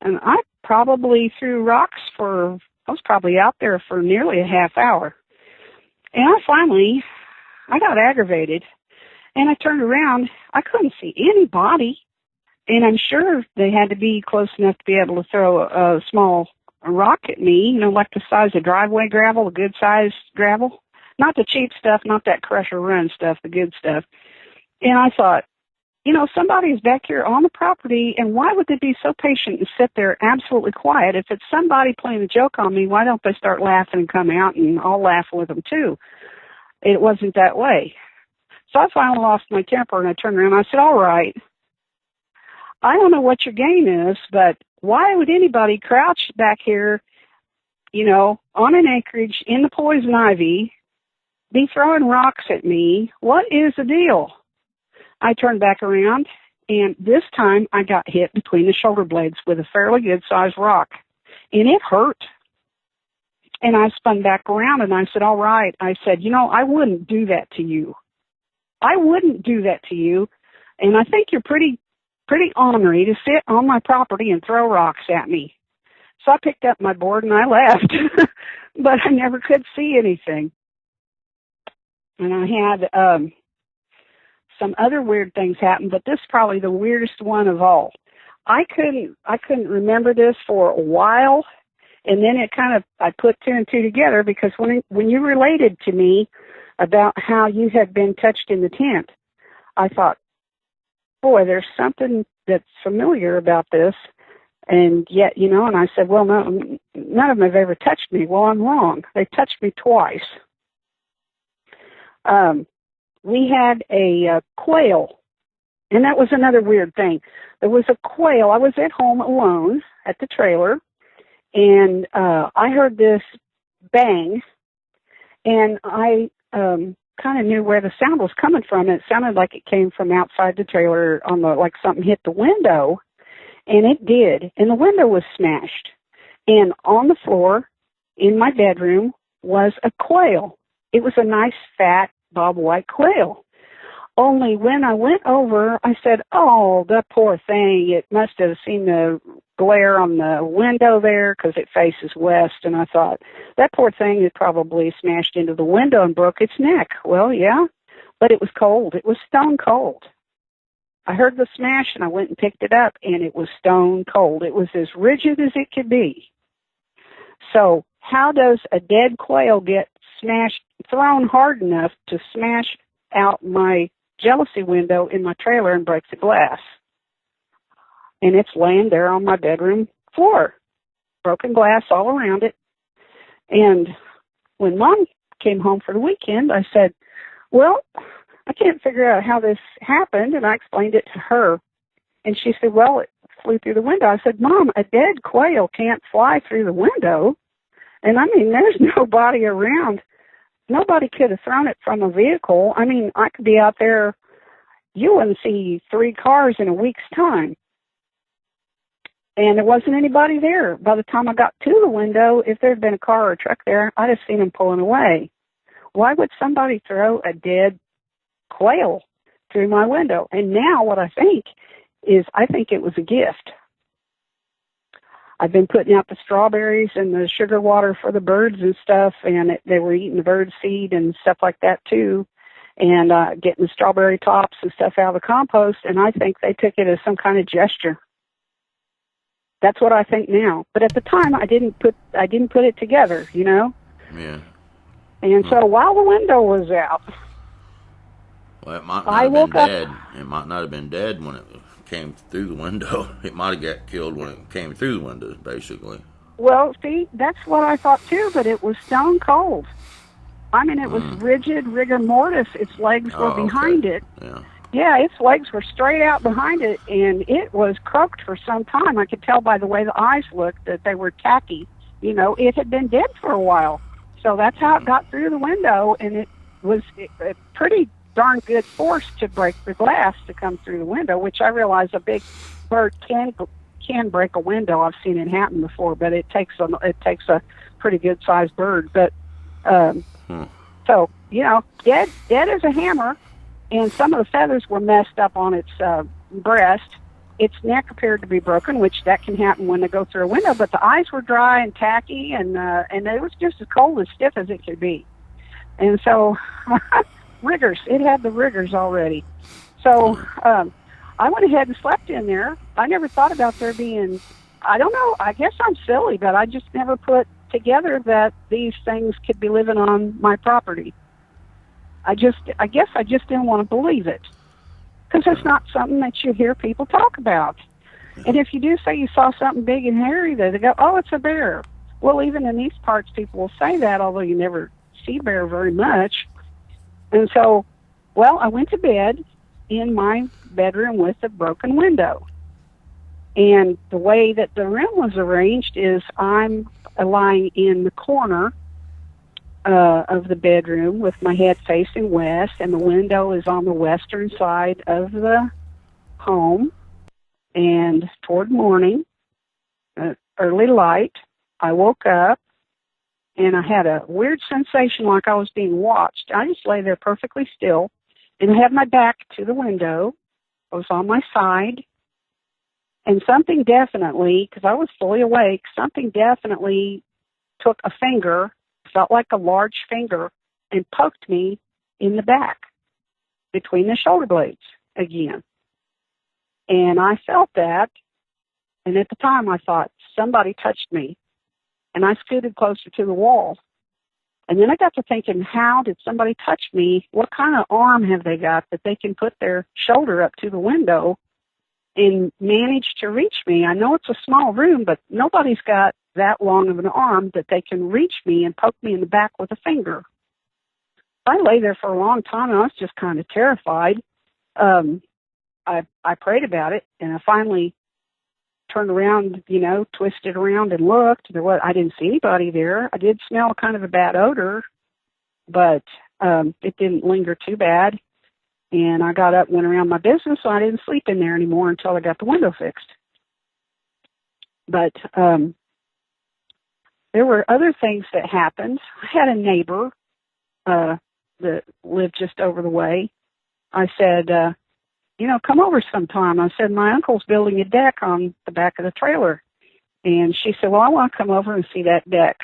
And I probably threw rocks I was probably out there for nearly a half hour. And I got aggravated, and I turned around. I couldn't see anybody, and I'm sure they had to be close enough to be able to throw a small rock at me, like the size of driveway gravel, a good size gravel. Not the cheap stuff, not that crusher run stuff, the good stuff. And I thought, somebody's back here on the property, and why would they be so patient and sit there absolutely quiet? If it's somebody playing a joke on me, why don't they start laughing and come out, and I'll laugh with them too? It wasn't that way. So I finally lost my temper, and I turned around and I said, all right, I don't know what your game is, but why would anybody crouch back here, on an acreage in the poison ivy, be throwing rocks at me? What is the deal? I turned back around, and this time I got hit between the shoulder blades with a fairly good-sized rock, and it hurt. And I spun back around, and I said, all right. I said, I wouldn't do that to you. I wouldn't do that to you, and I think you're pretty ornery to sit on my property and throw rocks at me. So I picked up my board, and I left, but I never could see anything. And I had some other weird things happen, but this is probably the weirdest one of all. I couldn't remember this for a while, and then I put two and two together, because when you related to me about how you had been touched in the tent, I thought, boy, there's something that's familiar about this. And yet, and I said, well, no, none of them have ever touched me. Well, I'm wrong. They touched me twice. We had a quail, and that was another weird thing. There was a quail. I was at home alone at the trailer, and I heard this bang, and I kind of knew where the sound was coming from. It sounded like it came from outside the trailer, like something hit the window, and it did, and the window was smashed. And on the floor in my bedroom was a quail. It was a nice, fat, bob-white quail. Only when I went over, I said, oh, that poor thing. It must have seen the glare on the window there because it faces west. And I thought, that poor thing had probably smashed into the window and broke its neck. Well, yeah, but it was cold. It was stone cold. I heard the smash, and I went and picked it up, and it was stone cold. It was as rigid as it could be. So how does a dead quail get thrown hard enough to smash out my jealousy window in my trailer and breaks the glass. And it's laying there on my bedroom floor. Broken glass all around it. And when Mom came home for the weekend, I said, well, I can't figure out how this happened. And I explained it to her. And she said, well, it flew through the window. I said, Mom, a dead quail can't fly through the window. And I mean, there's nobody around. Nobody could have thrown it from a vehicle. I mean, I could be out there. You wouldn't see 3 cars in a week's time. And there wasn't anybody there. By the time I got to the window, if there had been a car or a truck there, I'd have seen them pulling away. Why would somebody throw a dead quail through my window? And now what I think is I think it was a gift. I've been putting out the strawberries and the sugar water for the birds and stuff, and they were eating the bird seed and stuff like that too, and getting the strawberry tops and stuff out of the compost, and I think they took it as some kind of gesture. That's what I think now. But at the time, I didn't put it together, you know? Yeah. And so while the window was out, well, it might not have been dead. It might not have been dead when it came through the window. It might have got killed when it came through the window, basically. Well, see, that's what I thought too, but it was stone cold. I mean, it was rigid, rigor mortis. Its legs were behind it. Yeah. Yeah, its legs were straight out behind it, and it was croaked for some time. I could tell by the way the eyes looked that they were tacky. You know, it had been dead for a while. So that's how it got through the window, and it was a pretty darn good force to break the glass to come through the window, which I realize a big bird can break a window. I've seen it happen before, but it takes a pretty good sized bird. But so you know, dead as a hammer, and some of the feathers were messed up on its breast. Its neck appeared to be broken, which that can happen when they go through a window. But the eyes were dry and tacky, and it was just as cold and stiff as it could be. And so. Riggers. It had the riggers already. So I went ahead and slept in there. I never thought about there being, I don't know, I guess I'm silly, but I just never put together that these things could be living on my property. I guess I just didn't want to believe it. Because it's not something that you hear people talk about. And if you do say you saw something big and hairy, they go, oh, it's a bear. Well, even in these parts, people will say that, although you never see bear very much. And so, well, I went to bed in my bedroom with a broken window. And the way that the room was arranged is I'm lying in the corner of the bedroom with my head facing west, and the window is on the western side of the home. And toward morning, early light, I woke up. And I had a weird sensation like I was being watched. I just lay there perfectly still, and I had my back to the window. I was on my side, and something definitely, because I was fully awake, something definitely took a finger, felt like a large finger, and poked me in the back between the shoulder blades again. And I felt that, and at the time I thought, somebody touched me. And I scooted closer to the wall. And then I got to thinking, how did somebody touch me? What kind of arm have they got that they can put their shoulder up to the window and manage to reach me? I know it's a small room, but nobody's got that long of an arm that they can reach me and poke me in the back with a finger. I lay there for a long time, and I was just kind of terrified. I prayed about it, and I finally turned around, you know, twisted around and looked. I didn't see anybody there. I did smell kind of a bad odor, but it didn't linger too bad. And I got up and went around my business, so I didn't sleep in there anymore until I got the window fixed. But there were other things that happened. I had a neighbor that lived just over the way. I said, you know, come over sometime. I said, my uncle's building a deck on the back of the trailer. And she said, well, I want to come over and see that deck.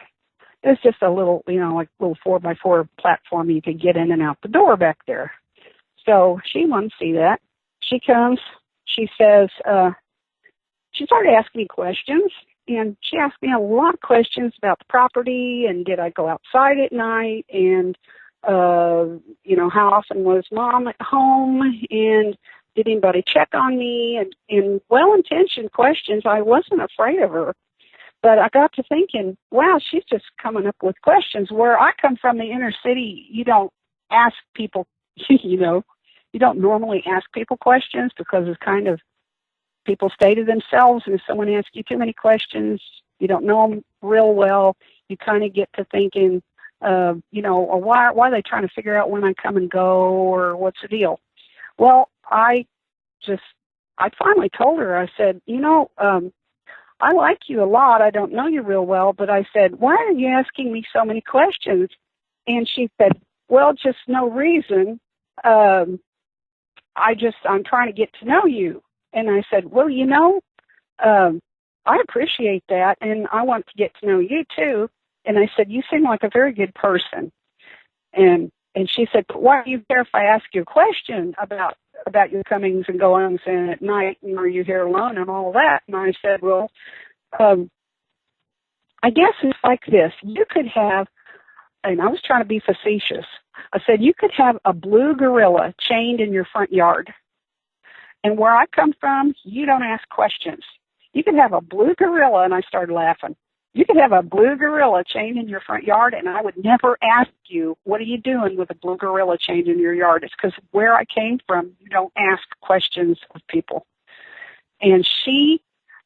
It was just a little, you know, like a little 4x4 platform you could get in and out the door back there. So she wanted to see that. She comes, she says, she started asking me questions. And she asked me a lot of questions about the property and did I go outside at night and how often was Mom at home, and did anybody check on me, and well-intentioned questions. I wasn't afraid of her. But I got to thinking, wow, she's just coming up with questions. Where I come from, the inner city, you don't ask people, you don't normally ask people questions because it's kind of people stay to themselves. And if someone asks you too many questions, you don't know them real well, you kind of get to thinking, or why are they trying to figure out when I come and go, or what's the deal? Well, I finally told her, I said, I like you a lot. I don't know you real well, but I said, why are you asking me so many questions? And she said, well, just no reason. I'm trying to get to know you. And I said, well, I appreciate that, and I want to get to know you too. And I said, you seem like a very good person. And she said, but why do you care if I ask you a question about your comings and goings and at night, and are you here alone and all that? And I said, well, I guess it's like this. You could have, and I was trying to be facetious, I said, you could have a blue gorilla chained in your front yard. And where I come from, you don't ask questions. You could have a blue gorilla, and I started laughing. You could have a blue gorilla chained in your front yard, and I would never ask you, what are you doing with a blue gorilla chained in your yard? It's because where I came from, you don't ask questions of people. And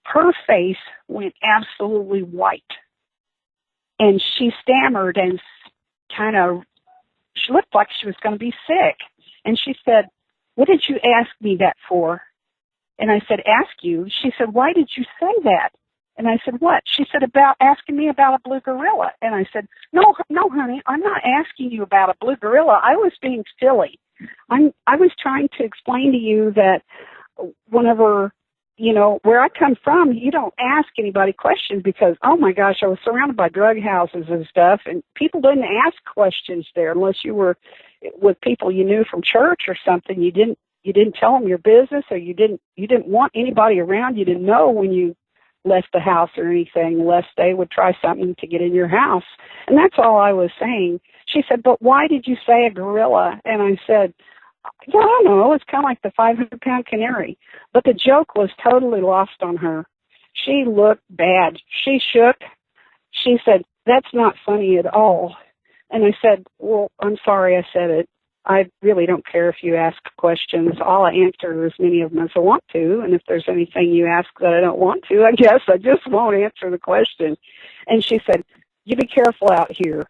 her face went absolutely white. And she stammered and she looked like she was going to be sick. And she said, what did you ask me that for? And I said, ask you? She said, why did you say that? And I said, what? She said, about asking me about a blue gorilla. And I said, no, honey, I'm not asking you about a blue gorilla. I was being silly. I was trying to explain to you that whenever, where I come from, you don't ask anybody questions because, oh my gosh, I was surrounded by drug houses and stuff, and people didn't ask questions there unless you were with people you knew from church or something. You didn't tell them your business, or you didn't want anybody around you to know when you left the house or anything, lest they would try something to get in your house. And that's all I was saying. She said, but why did you say a gorilla? And I said, I don't know. It's kind of like the 500-pound canary. But the joke was totally lost on her. She looked bad. She shook. She said, that's not funny at all. And I said, well, I'm sorry I said it. I really don't care if you ask questions. I'll answer as many of them as I want to. And if there's anything you ask that I don't want to, I guess I just won't answer the question. And she said, you be careful out here.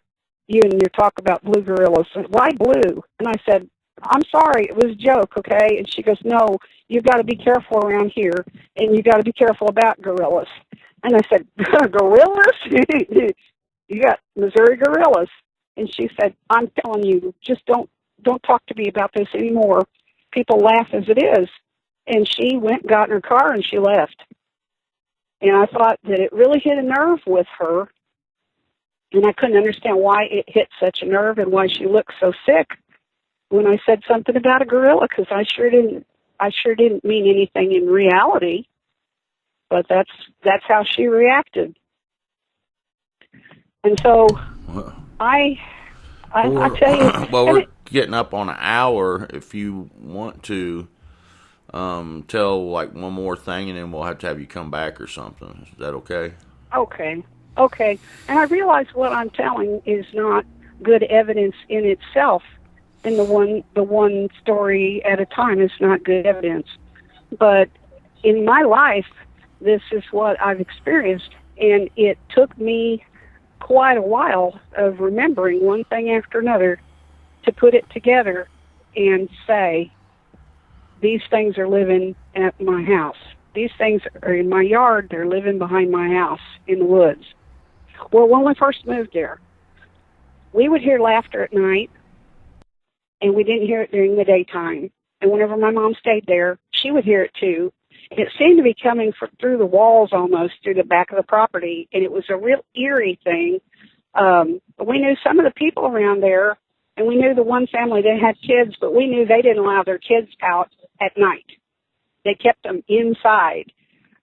You and your talk about blue gorillas. Why blue? And I said, I'm sorry, it was a joke, okay? And she goes, no, you've got to be careful around here, and you got to be careful about gorillas. And I said, gorillas? You got Missouri gorillas. And she said, I'm telling you, just don't talk to me about this anymore. People laugh as it is. And she went and got in her car, and she left. And I thought that it really hit a nerve with her, and I couldn't understand why it hit such a nerve and why she looked so sick when I said something about a gorilla, because I sure didn't mean anything in reality, but that's how she reacted. And so I tell you. Well, we're getting up on an hour. If you want to tell like one more thing, and then we'll have to have you come back or something. Is that okay? Okay. And I realize what I'm telling is not good evidence in itself. And the one story at a time is not good evidence. But in my life, this is what I've experienced, and it took me quite a while of remembering one thing after another to put it together and say, these things are living at my house. These things are in my yard. They're living behind my house in the woods. Well, when we first moved there, we would hear laughter at night, and we didn't hear it during the daytime. And whenever my mom stayed there, she would hear it too. And it seemed to be coming through the walls almost, through the back of the property, and it was a real eerie thing. We knew some of the people around there, and we knew the one family that had kids, but we knew they didn't allow their kids out at night. They kept them inside.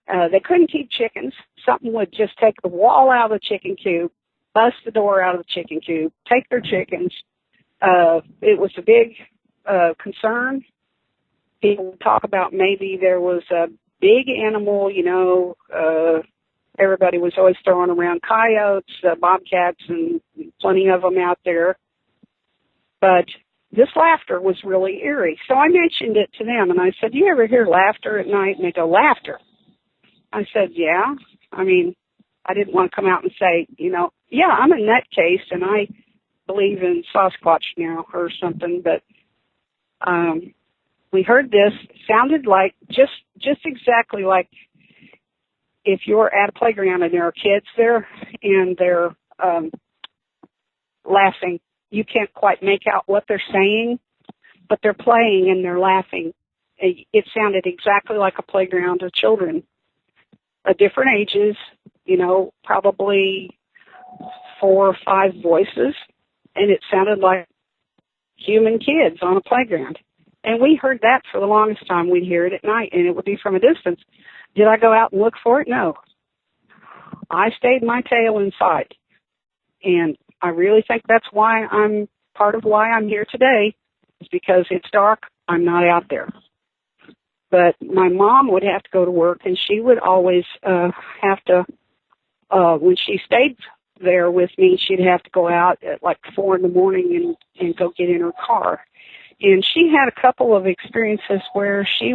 They couldn't keep chickens. Something would just take the wall out of the chicken coop, bust the door out of the chicken coop, take their chickens, it was a big concern. People would talk about maybe there was a big animal, everybody was always throwing around coyotes, bobcats, and plenty of them out there. But this laughter was really eerie. So I mentioned it to them, and I said, do you ever hear laughter at night? And they go, laughter. I said, yeah. I mean, I didn't want to come out and say, yeah, I'm a nutcase, and I believe in Sasquatch now or something, but we heard this. It sounded like just exactly like if you're at a playground and there are kids there and they're laughing. You can't quite make out what they're saying, but they're playing and they're laughing. It sounded exactly like a playground of children, different ages, probably 4 or 5 voices, and it sounded like human kids on a playground. And we heard that for the longest time. We'd hear it at night, and it would be from a distance. Did I go out and look for it? No. I stayed my tail inside. And I really think that's why part of why I'm here today, is because it's dark, I'm not out there. But my mom would have to go to work, and she would always have to, when she stayed there with me, she'd have to go out at like 4 in the morning and go get in her car. And she had a couple of experiences where she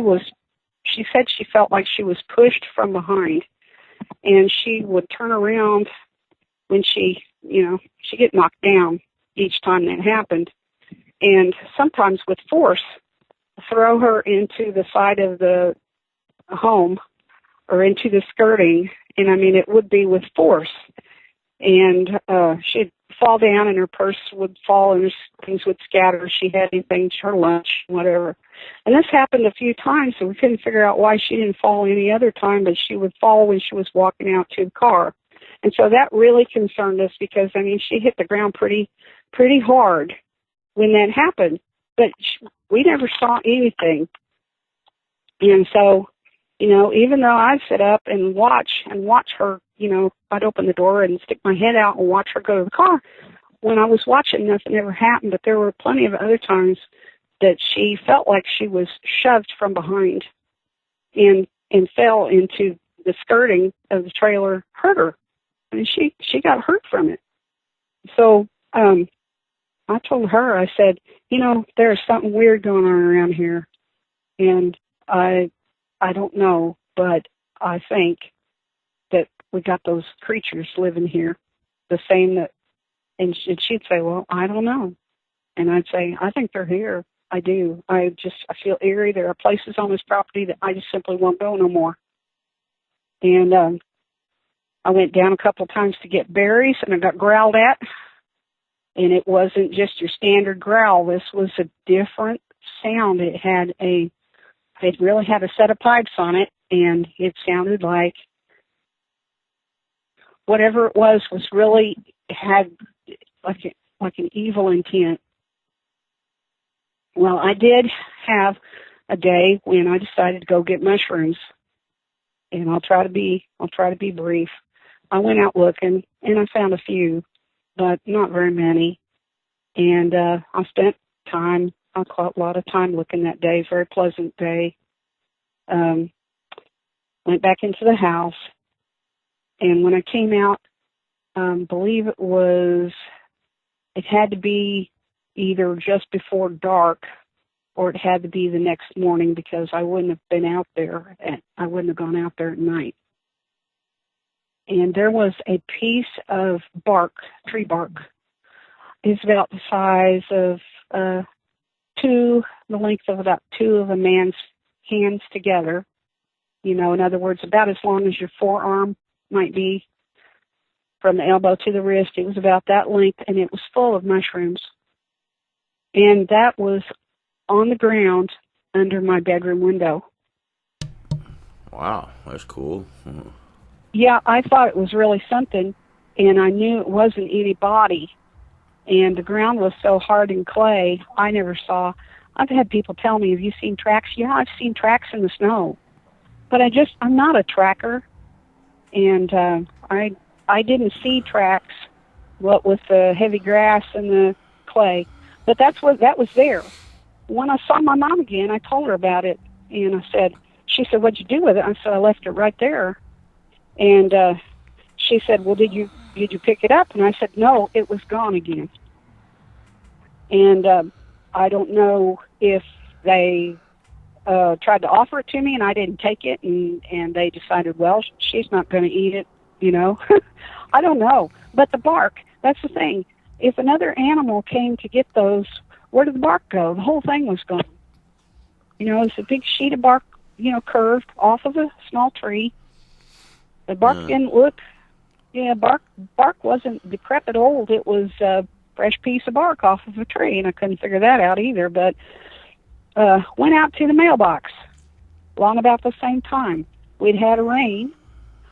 said she felt like she was pushed from behind, and she would turn around when she'd get knocked down each time that happened, and sometimes with force throw her into the side of the home or into the skirting, and I mean it would be with force, and she'd fall down and her purse would fall and things would scatter. She had anything, her lunch, whatever. And this happened a few times, so we couldn't figure out why she didn't fall any other time, but she would fall when she was walking out to the car. And so that really concerned us because, I mean, she hit the ground pretty hard when that happened, but we never saw anything. And so, even though I'd sit up and watch her, I'd open the door and stick my head out and watch her go to the car. When I was watching, nothing ever happened, but there were plenty of other times that she felt like she was shoved from behind and fell into the skirting of the trailer, hurt her. And she got hurt from it. So I told her, I said, there's something weird going on around here. And I don't know, but I think that we got those creatures living here, the same that, and she'd say, well, I don't know. And I'd say, I think they're here. I do. I feel eerie. There are places on this property that I just simply won't go no more. And I went down a couple of times to get berries, and I got growled at. And it wasn't just your standard growl. This was a different sound. It really had a set of pipes on it, and it sounded like whatever it was really had like an evil intent. Well, I did have a day when I decided to go get mushrooms, and I'll try to be brief. I went out looking, and I found a few, but not very many. And I spent time. I caught a lot of time looking that day. Very pleasant day. Went back into the house, and when I came out, believe it had to be either just before dark or it had to be the next morning because I wouldn't have been out there. I wouldn't have gone out there at night. And there was a piece of tree bark. It's about the size of the length of about 2 of a man's hands together. In other words, about as long as your forearm might be from the elbow to the wrist. It was about that length, and it was full of mushrooms. And that was on the ground under my bedroom window. Wow, that's cool. Yeah, I thought it was really something, and I knew it wasn't any body. And the ground was so hard and clay, I never saw. I've had people tell me, have you seen tracks? Yeah, I've seen tracks in the snow. But I'm not a tracker. And I didn't see tracks, what with the heavy grass and the clay. But that was there. When I saw my mom again, I told her about it, and she said, "What'd you do with it?" I said, "I left it right there." And she said, "Well, did you pick it up?" And I said, "No, it was gone again." And I don't know if they tried to offer it to me and I didn't take it, and they decided, well, she's not going to eat it, you know. I don't know. But the bark, that's the thing. If another animal came to get those, where did the bark go? The whole thing was gone. You know, it's a big sheet of bark, you know, curved off of a small tree. The bark didn't look, bark wasn't decrepit old. It was a fresh piece of bark off of a tree, and I couldn't figure that out either. But went out to the mailbox along about the same time. We'd had a rain,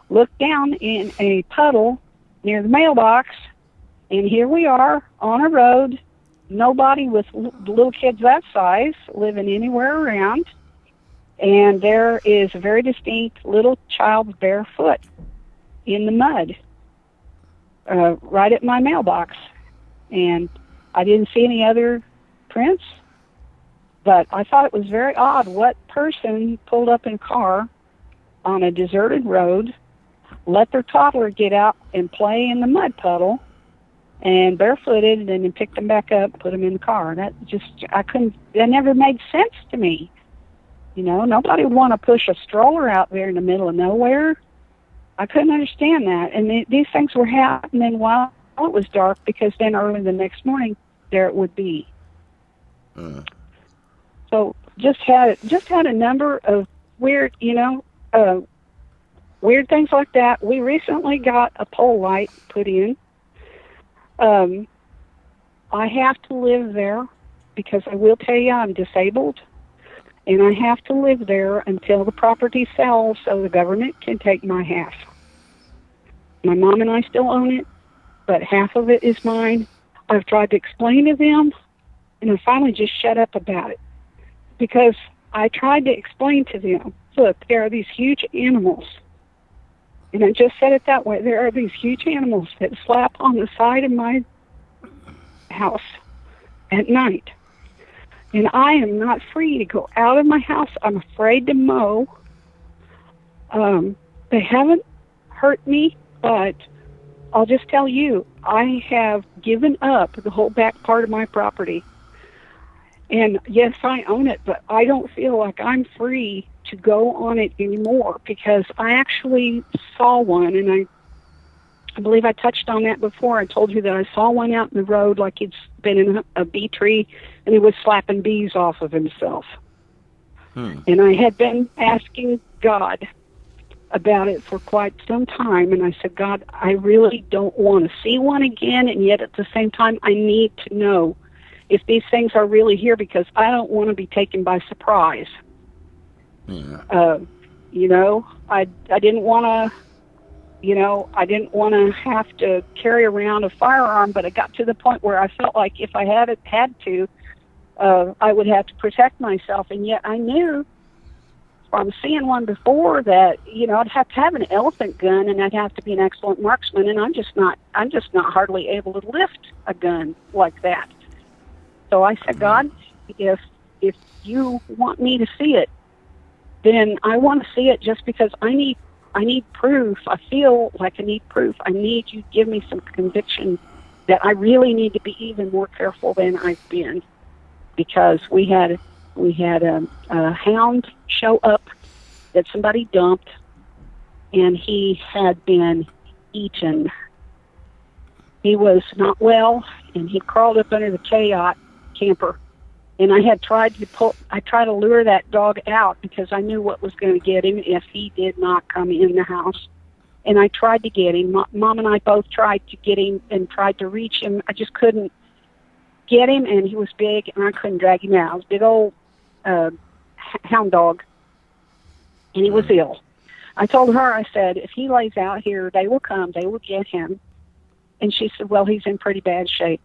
looked down in a puddle near the mailbox, and here we are on a road, nobody with little kids that size living anywhere around, and there is a very distinct little child's bare foot in the mud right at my mailbox. And I didn't see any other prints, but I thought it was very odd. What person pulled up in a car on a deserted road, let their toddler get out and play in the mud puddle, and barefooted, and then picked them back up, put them in the car? That never made sense to me. You know, nobody would want to push a stroller out there in the middle of nowhere. I couldn't understand that. And these things were happening while it was dark, because then early the next morning, there it would be. So just had a number of weird, weird things like that. We recently got a pole light put in. I have to live there because I will tell you I'm disabled, and I have to live there until the property sells so the government can take my half. My mom and I still own it, but half of it is mine. I've tried to explain to them, and I finally just shut up about it, because I tried to explain to them, look, there are these huge animals, and I just said it that way. There are these huge animals that slap on the side of my house at night, and I am not free to go out of my house. I'm afraid to mow. They haven't hurt me, but I'll just tell you, I have given up the whole back part of my property. And yes, I own it, but I don't feel like I'm free to go on it anymore, because I actually saw one, and I believe I touched on that before. I told you that I saw one out in the road, like he'd been in a bee tree, and he was slapping bees off of himself. And I had been asking God about it for quite some time, and I said, God, I really don't want to see one again, and yet at the same time, I need to know if these things are really here, because I don't want to be taken by surprise. You know, I didn't want to, I didn't want to have to carry around a firearm, but it got to the point where I felt like if I had to, I would have to protect myself, and yet I knew from seeing one before that, I'd have to have an elephant gun, and I'd have to be an excellent marksman, and I'm just not hardly able to lift a gun like that. So I said, God, if you want me to see it, then I want to see it, just because I need proof. I feel like I need proof. I need you to give me some conviction that I really need to be even more careful than I've been, because we had a hound show up that somebody dumped, and he had been eaten. He was not well, and he crawled up under the camper, and I tried to lure that dog out, because I knew what was going to get him if he did not come in the house. And I tried to get him. Mom and I both tried to get him and tried to reach him. I just couldn't get him, and he was big, and I couldn't drag him out. It was a big old hound dog, and he was ill. I told her, I said, if he lays out here, they will come, they will get him. And she said, well, he's in pretty bad shape.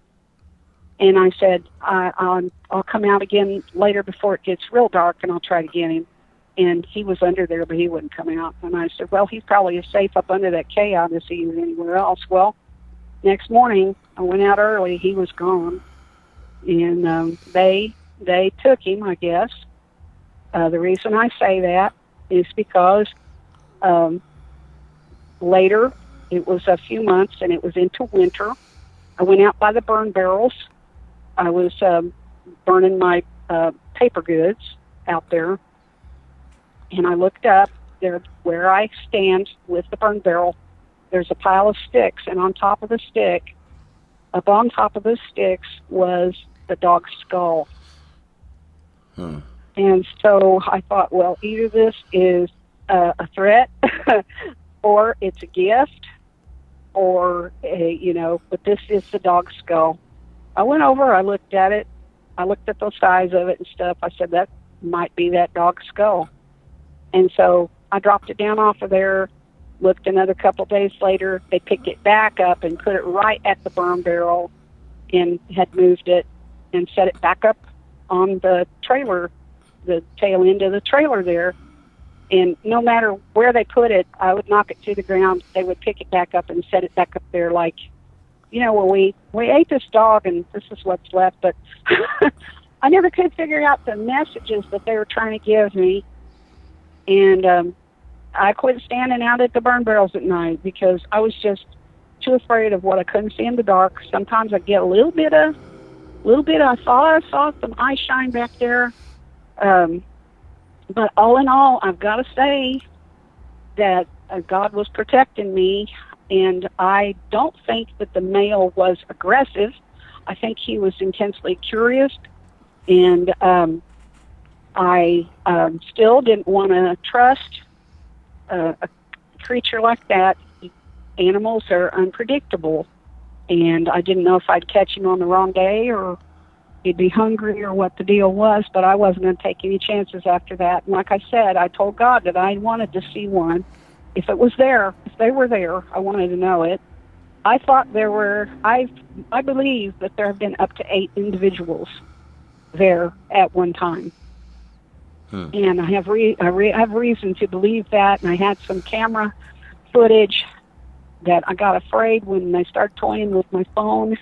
And I said, I'll come out again later before it gets real dark, and I'll try to get him. And he was under there, but he wouldn't come out. And I said, well, he's probably as safe up under that chaos as he is anywhere else. Well, next morning, I went out early. He was gone. and they took him, I guess. The reason I say that is because later, it was a few months, and it was into winter. I went out by the burn barrels. I was burning my paper goods out there, and I looked up there where I stand with the burn barrel. There's a pile of sticks, and on top of the stick, up on top of the sticks, was the dog's skull. And so I thought, well, either this is a threat, or it's a gift, or but this is the dog's skull. I went over, I looked at it, I looked at the size of it and stuff. I said, that might be that dog's skull. And so I dropped it down off of there, looked another couple days later, they picked it back up and put it right at the burn barrel and had moved it and set it back up on the trailer, the tail end of the trailer there. And no matter where they put it, I would knock it to the ground. They would pick it back up and set it back up there like, well, we ate this dog and this is what's left. But I never could figure out the messages that they were trying to give me. And I quit standing out at the burn barrels at night because I was just too afraid of what I couldn't see in the dark. Sometimes I get a little bit. I saw some eye shine back there. But all in all, I've got to say that God was protecting me, and I don't think that the male was aggressive. I think he was intensely curious, and I still didn't want to trust a creature like that. Animals are unpredictable, and I didn't know if I'd catch him on the wrong day or he'd be hungry or what the deal was, but I wasn't going to take any chances after that. And like I said, I told God that I wanted to see one. If it was there, if they were there, I wanted to know it. I thought I believe that there have been up to 8 individuals there at one time. And I have reason to believe that, and I had some camera footage that I got afraid when they started toying with my phone.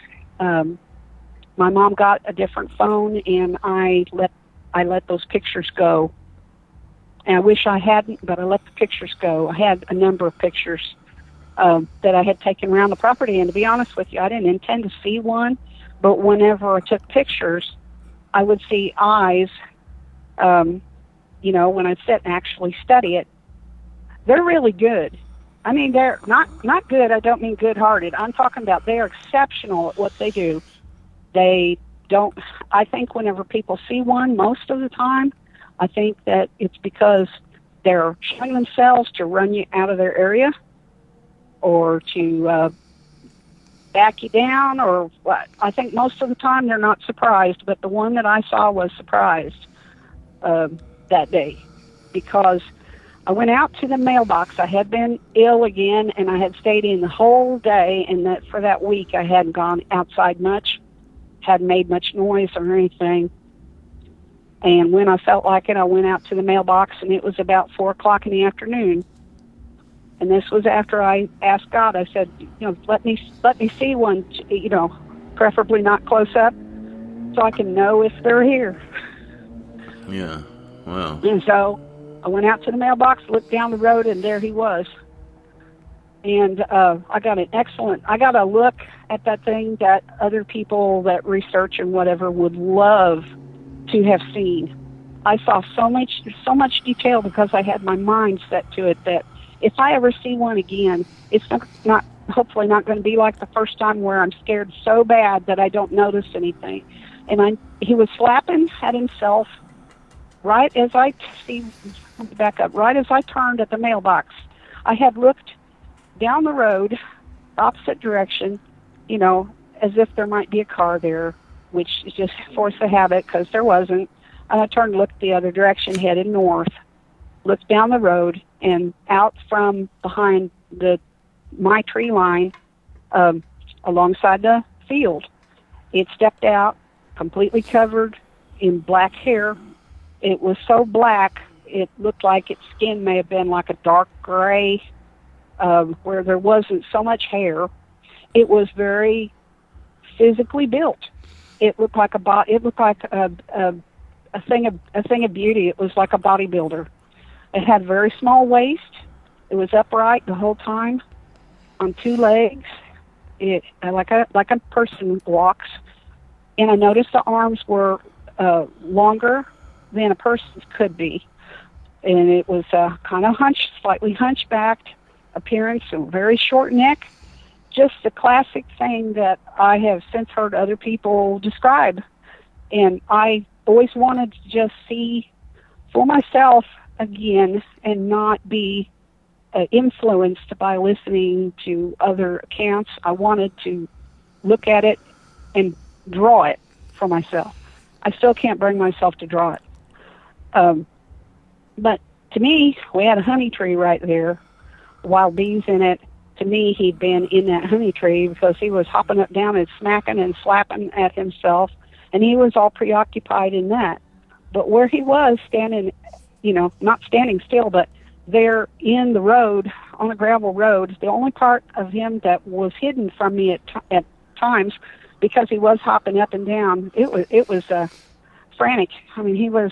My mom got a different phone, and I let those pictures go. And I wish I hadn't, but I let the pictures go. I had a number of pictures that I had taken around the property, and to be honest with you, I didn't intend to see one, but whenever I took pictures, I would see eyes, when I sit and actually study it. They're really good. I mean, they're not good. I don't mean good-hearted. I'm talking about they are exceptional at what they do. They don't, I think whenever people see one, most of the time, I think that it's because they're showing themselves to run you out of their area or to back you down or what. I think most of the time they're not surprised, but the one that I saw was surprised that day because I went out to the mailbox. I had been ill again, and I had stayed in the whole day, and that for that week I hadn't gone outside much. Hadn't made much noise or anything. And when I felt like it, I went out to the mailbox, and it was about 4 o'clock in the afternoon. And this was after I asked God. I said, let me see one, preferably not close up, so I can know if they're here. Yeah, wow. And so I went out to the mailbox, looked down the road, and there he was. And I got a look at that thing that other people that research and whatever would love to have seen. I saw so much detail because I had my mind set to it that if I ever see one again, it's hopefully not going to be like the first time where I'm scared so bad that I don't notice anything. And he was slapping at himself right as I turned at the mailbox. I had looked down the road, opposite direction, as if there might be a car there, which is just force of habit because there wasn't. And I turned, looked the other direction, headed north, looked down the road, and out from behind my tree line, alongside the field, it stepped out, completely covered in black hair. It was so black, it looked like its skin may have been like a dark gray, where there wasn't so much hair. It was very physically built. it looked like it looked like a thing of beauty. It was like a bodybuilder. It had very small waist. It was upright the whole time, on two legs. It like a person walks. And I noticed the arms were longer than a person's could be. And it was kind of slightly hunchbacked appearance, a very short neck. Just a classic thing that I have since heard other people describe. And I always wanted to just see for myself again and not be influenced by listening to other accounts. I wanted to look at it and draw it for myself. I still can't bring myself to draw it. But to me, we had a honey tree right there, wild bees in it. To me, he'd been in that honey tree because he was hopping up down and smacking and slapping at himself, and he was all preoccupied in that. But where he was standing, not standing still, but there in the road, on a gravel road, the only part of him that was hidden from me at times, because he was hopping up and down, it was frantic. I mean, he was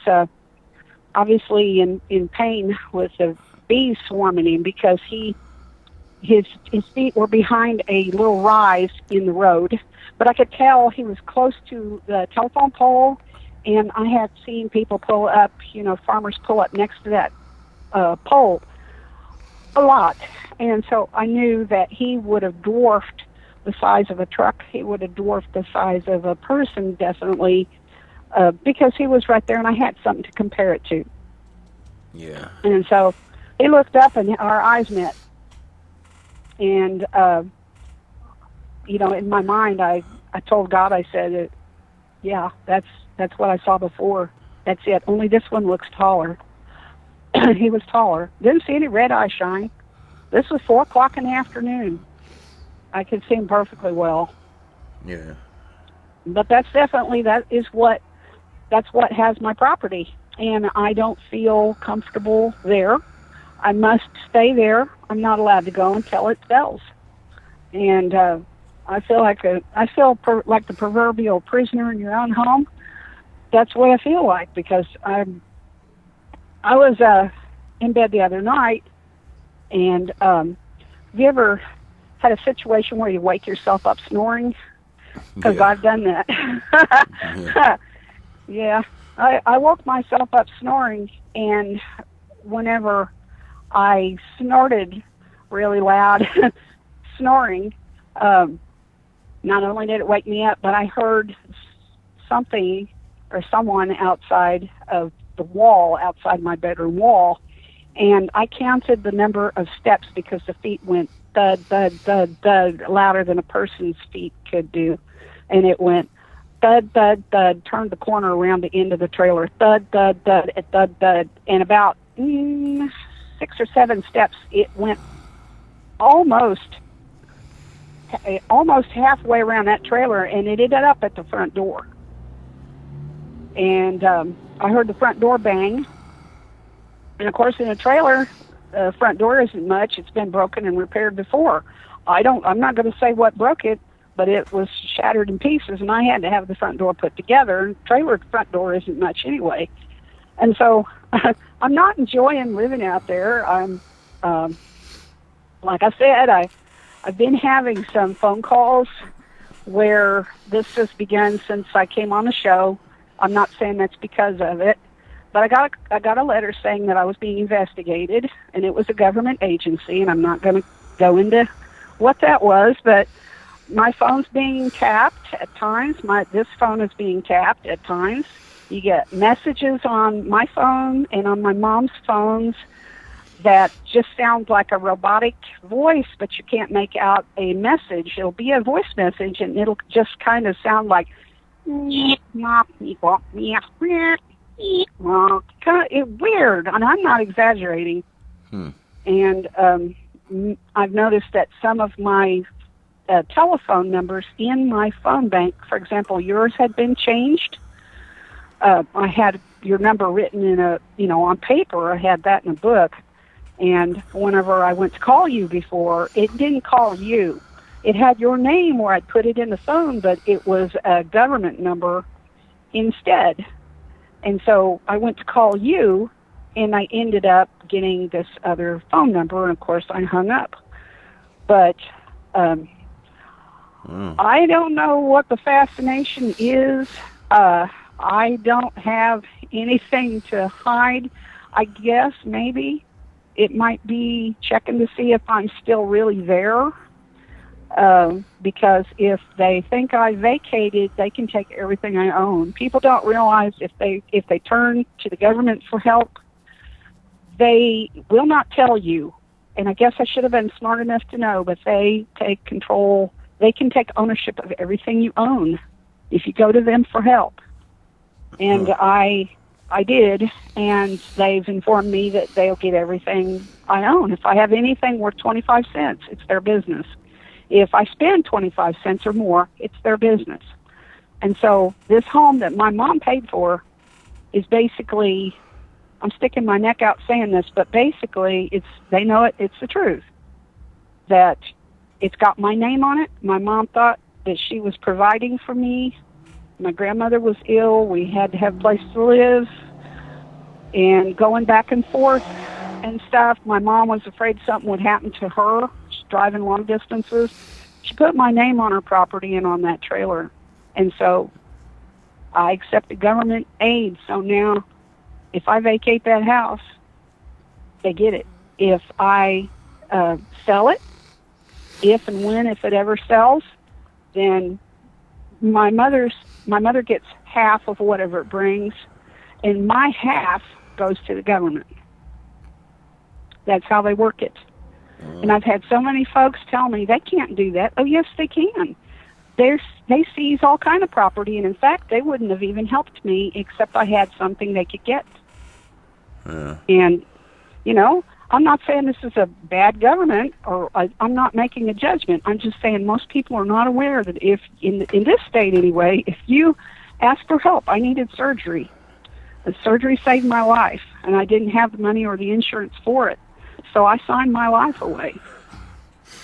obviously in pain with the bees swarming him because his feet were behind a little rise in the road. But I could tell he was close to the telephone pole, and I had seen people pull up, farmers pull up next to that pole a lot. And so I knew that he would have dwarfed the size of a truck. He would have dwarfed the size of a person, definitely, because he was right there, and I had something to compare it to. Yeah. And so he looked up, and our eyes met. And, in my mind, I told God, I said, yeah, that's what I saw before. That's it. Only this one looks taller. He was taller. Didn't see any red eye shine. This was 4 o'clock in the afternoon. I could see him perfectly well. Yeah. But that's what has my property. And I don't feel comfortable there. I must stay there. I'm not allowed to go until it sells. And I feel like like the proverbial prisoner in your own home. That's what I feel like, because I was in bed the other night, and have you ever had a situation where you wake yourself up snoring? Because Yeah. I've done that. Yeah. Yeah. I woke myself up snoring, and whenever I snorted really loud, snoring, not only did it wake me up, but I heard something or someone outside of the wall, outside my bedroom wall, and I counted the number of steps because the feet went thud, thud, thud, thud, louder than a person's feet could do. And it went thud, thud, thud, turned the corner around the end of the trailer, thud, thud, thud, thud, thud, and about 6 or 7 steps, it went almost halfway around that trailer, and it ended up at the front door. And I heard the front door bang. And of course, in a trailer, the front door isn't much. It's been broken and repaired before. I'm not going to say what broke it, but it was shattered in pieces, and I had to have the front door put together. And trailer front door isn't much anyway. And so I'm not enjoying living out there. I'm, like I said, I've been having some phone calls where this has begun since I came on the show. I'm not saying that's because of it, but I got a letter saying that I was being investigated, and it was a government agency, and I'm not going to go into what that was, but my phone's being tapped at times. This phone is being tapped at times. You get messages on my phone and on my mom's phones that just sound like a robotic voice, but you can't make out a message. It'll be a voice message, and it'll just kind of sound like weird, and I'm not exaggerating. And I've noticed that some of my telephone numbers in my phone bank, for example, yours had been changed. I had your number written in on paper. I had that in a book. And whenever I went to call you before, it didn't call you. it had your name where I'd put it in the phone, but it was a government number instead. And so I went to call you, and I ended up getting this other phone number, and of course I hung up. But I don't know what the fascination is. I don't have anything to hide. I guess maybe it might be checking to see if I'm still really there. Because if they think I vacated, they can take everything I own. People don't realize if they turn to the government for help, they will not tell you. And I guess I should have been smart enough to know, but they take control. They can take ownership of everything you own if you go to them for help. And I did, and they've informed me that they'll get everything I own. If I have anything worth 25 cents, it's their business. If I spend 25 cents or more, it's their business. And so this home that my mom paid for is basically, I'm sticking my neck out saying this, but basically they know it's the truth. That it's got my name on it. My mom thought that she was providing for me. My grandmother was ill. We had to have a place to live. And going back and forth and stuff, my mom was afraid something would happen to her. Driving long distances, she put my name on her property and on that trailer. And so I accepted government aid. So now if I vacate that house, they get it. If I sell it, if it ever sells, then my mother gets half of whatever it brings, and my half goes to the government. That's how they work it. And I've had so many folks tell me they can't do that. Oh, yes, they can. They seize all kind of property, and in fact, they wouldn't have even helped me except I had something they could get. And, I'm not saying this is a bad government, or I'm not making a judgment. I'm just saying most people are not aware that if, in this state anyway, if you ask for help, I needed surgery. The surgery saved my life, and I didn't have the money or the insurance for it. So I signed my life away.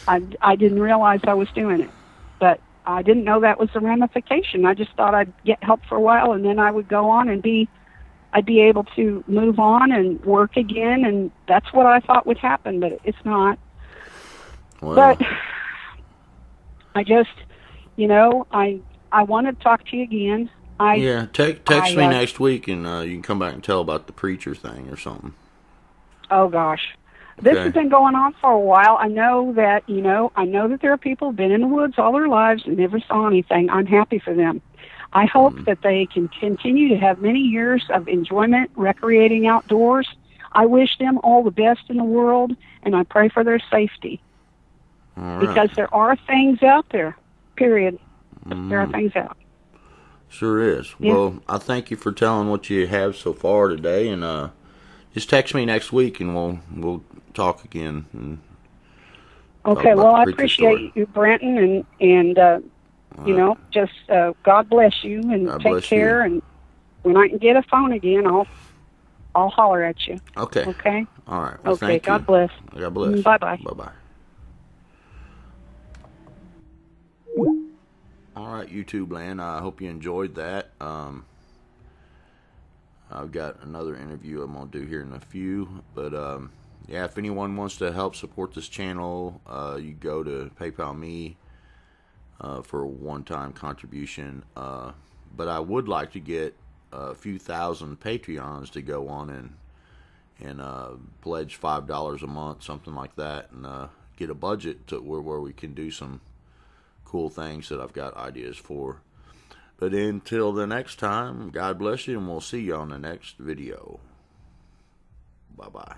I didn't realize I was doing it, but I didn't know that was the ramification. I just thought I'd get help for a while, and then I would go on and I'd be able to move on and work again, and that's what I thought would happen, but it's not. Well, but I just, I want to talk to you again. Text me next week, and you can come back and tell about the preacher thing or something. Oh, gosh. This has been going on for a while. I know that, there are people who've been in the woods all their lives and never saw anything. I'm happy for them. I hope that they can continue to have many years of enjoyment, recreating outdoors. I wish them all the best in the world, and I pray for their safety. All right. Because there are things out there, period. There are things out. Sure is. Yeah. Well, I thank you for telling what you have so far today, and just text me next week, and we'll talk again. And okay. Well, I appreciate you, Brenton, and just God bless you, and take care. And when I can get a phone again, I'll holler at you. Okay. Okay. All right. Well, okay. Thank God you. bless. God bless. Bye bye. Bye bye. All right, YouTube land. I hope you enjoyed that. I've got another interview I'm going to do here in a few. But, if anyone wants to help support this channel, you go to PayPal me for a one-time contribution. But I would like to get a few thousand Patreons to go on and pledge $5 a month, something like that, and get a budget to where we can do some cool things that I've got ideas for. But until the next time, God bless you, and we'll see you on the next video. Bye-bye.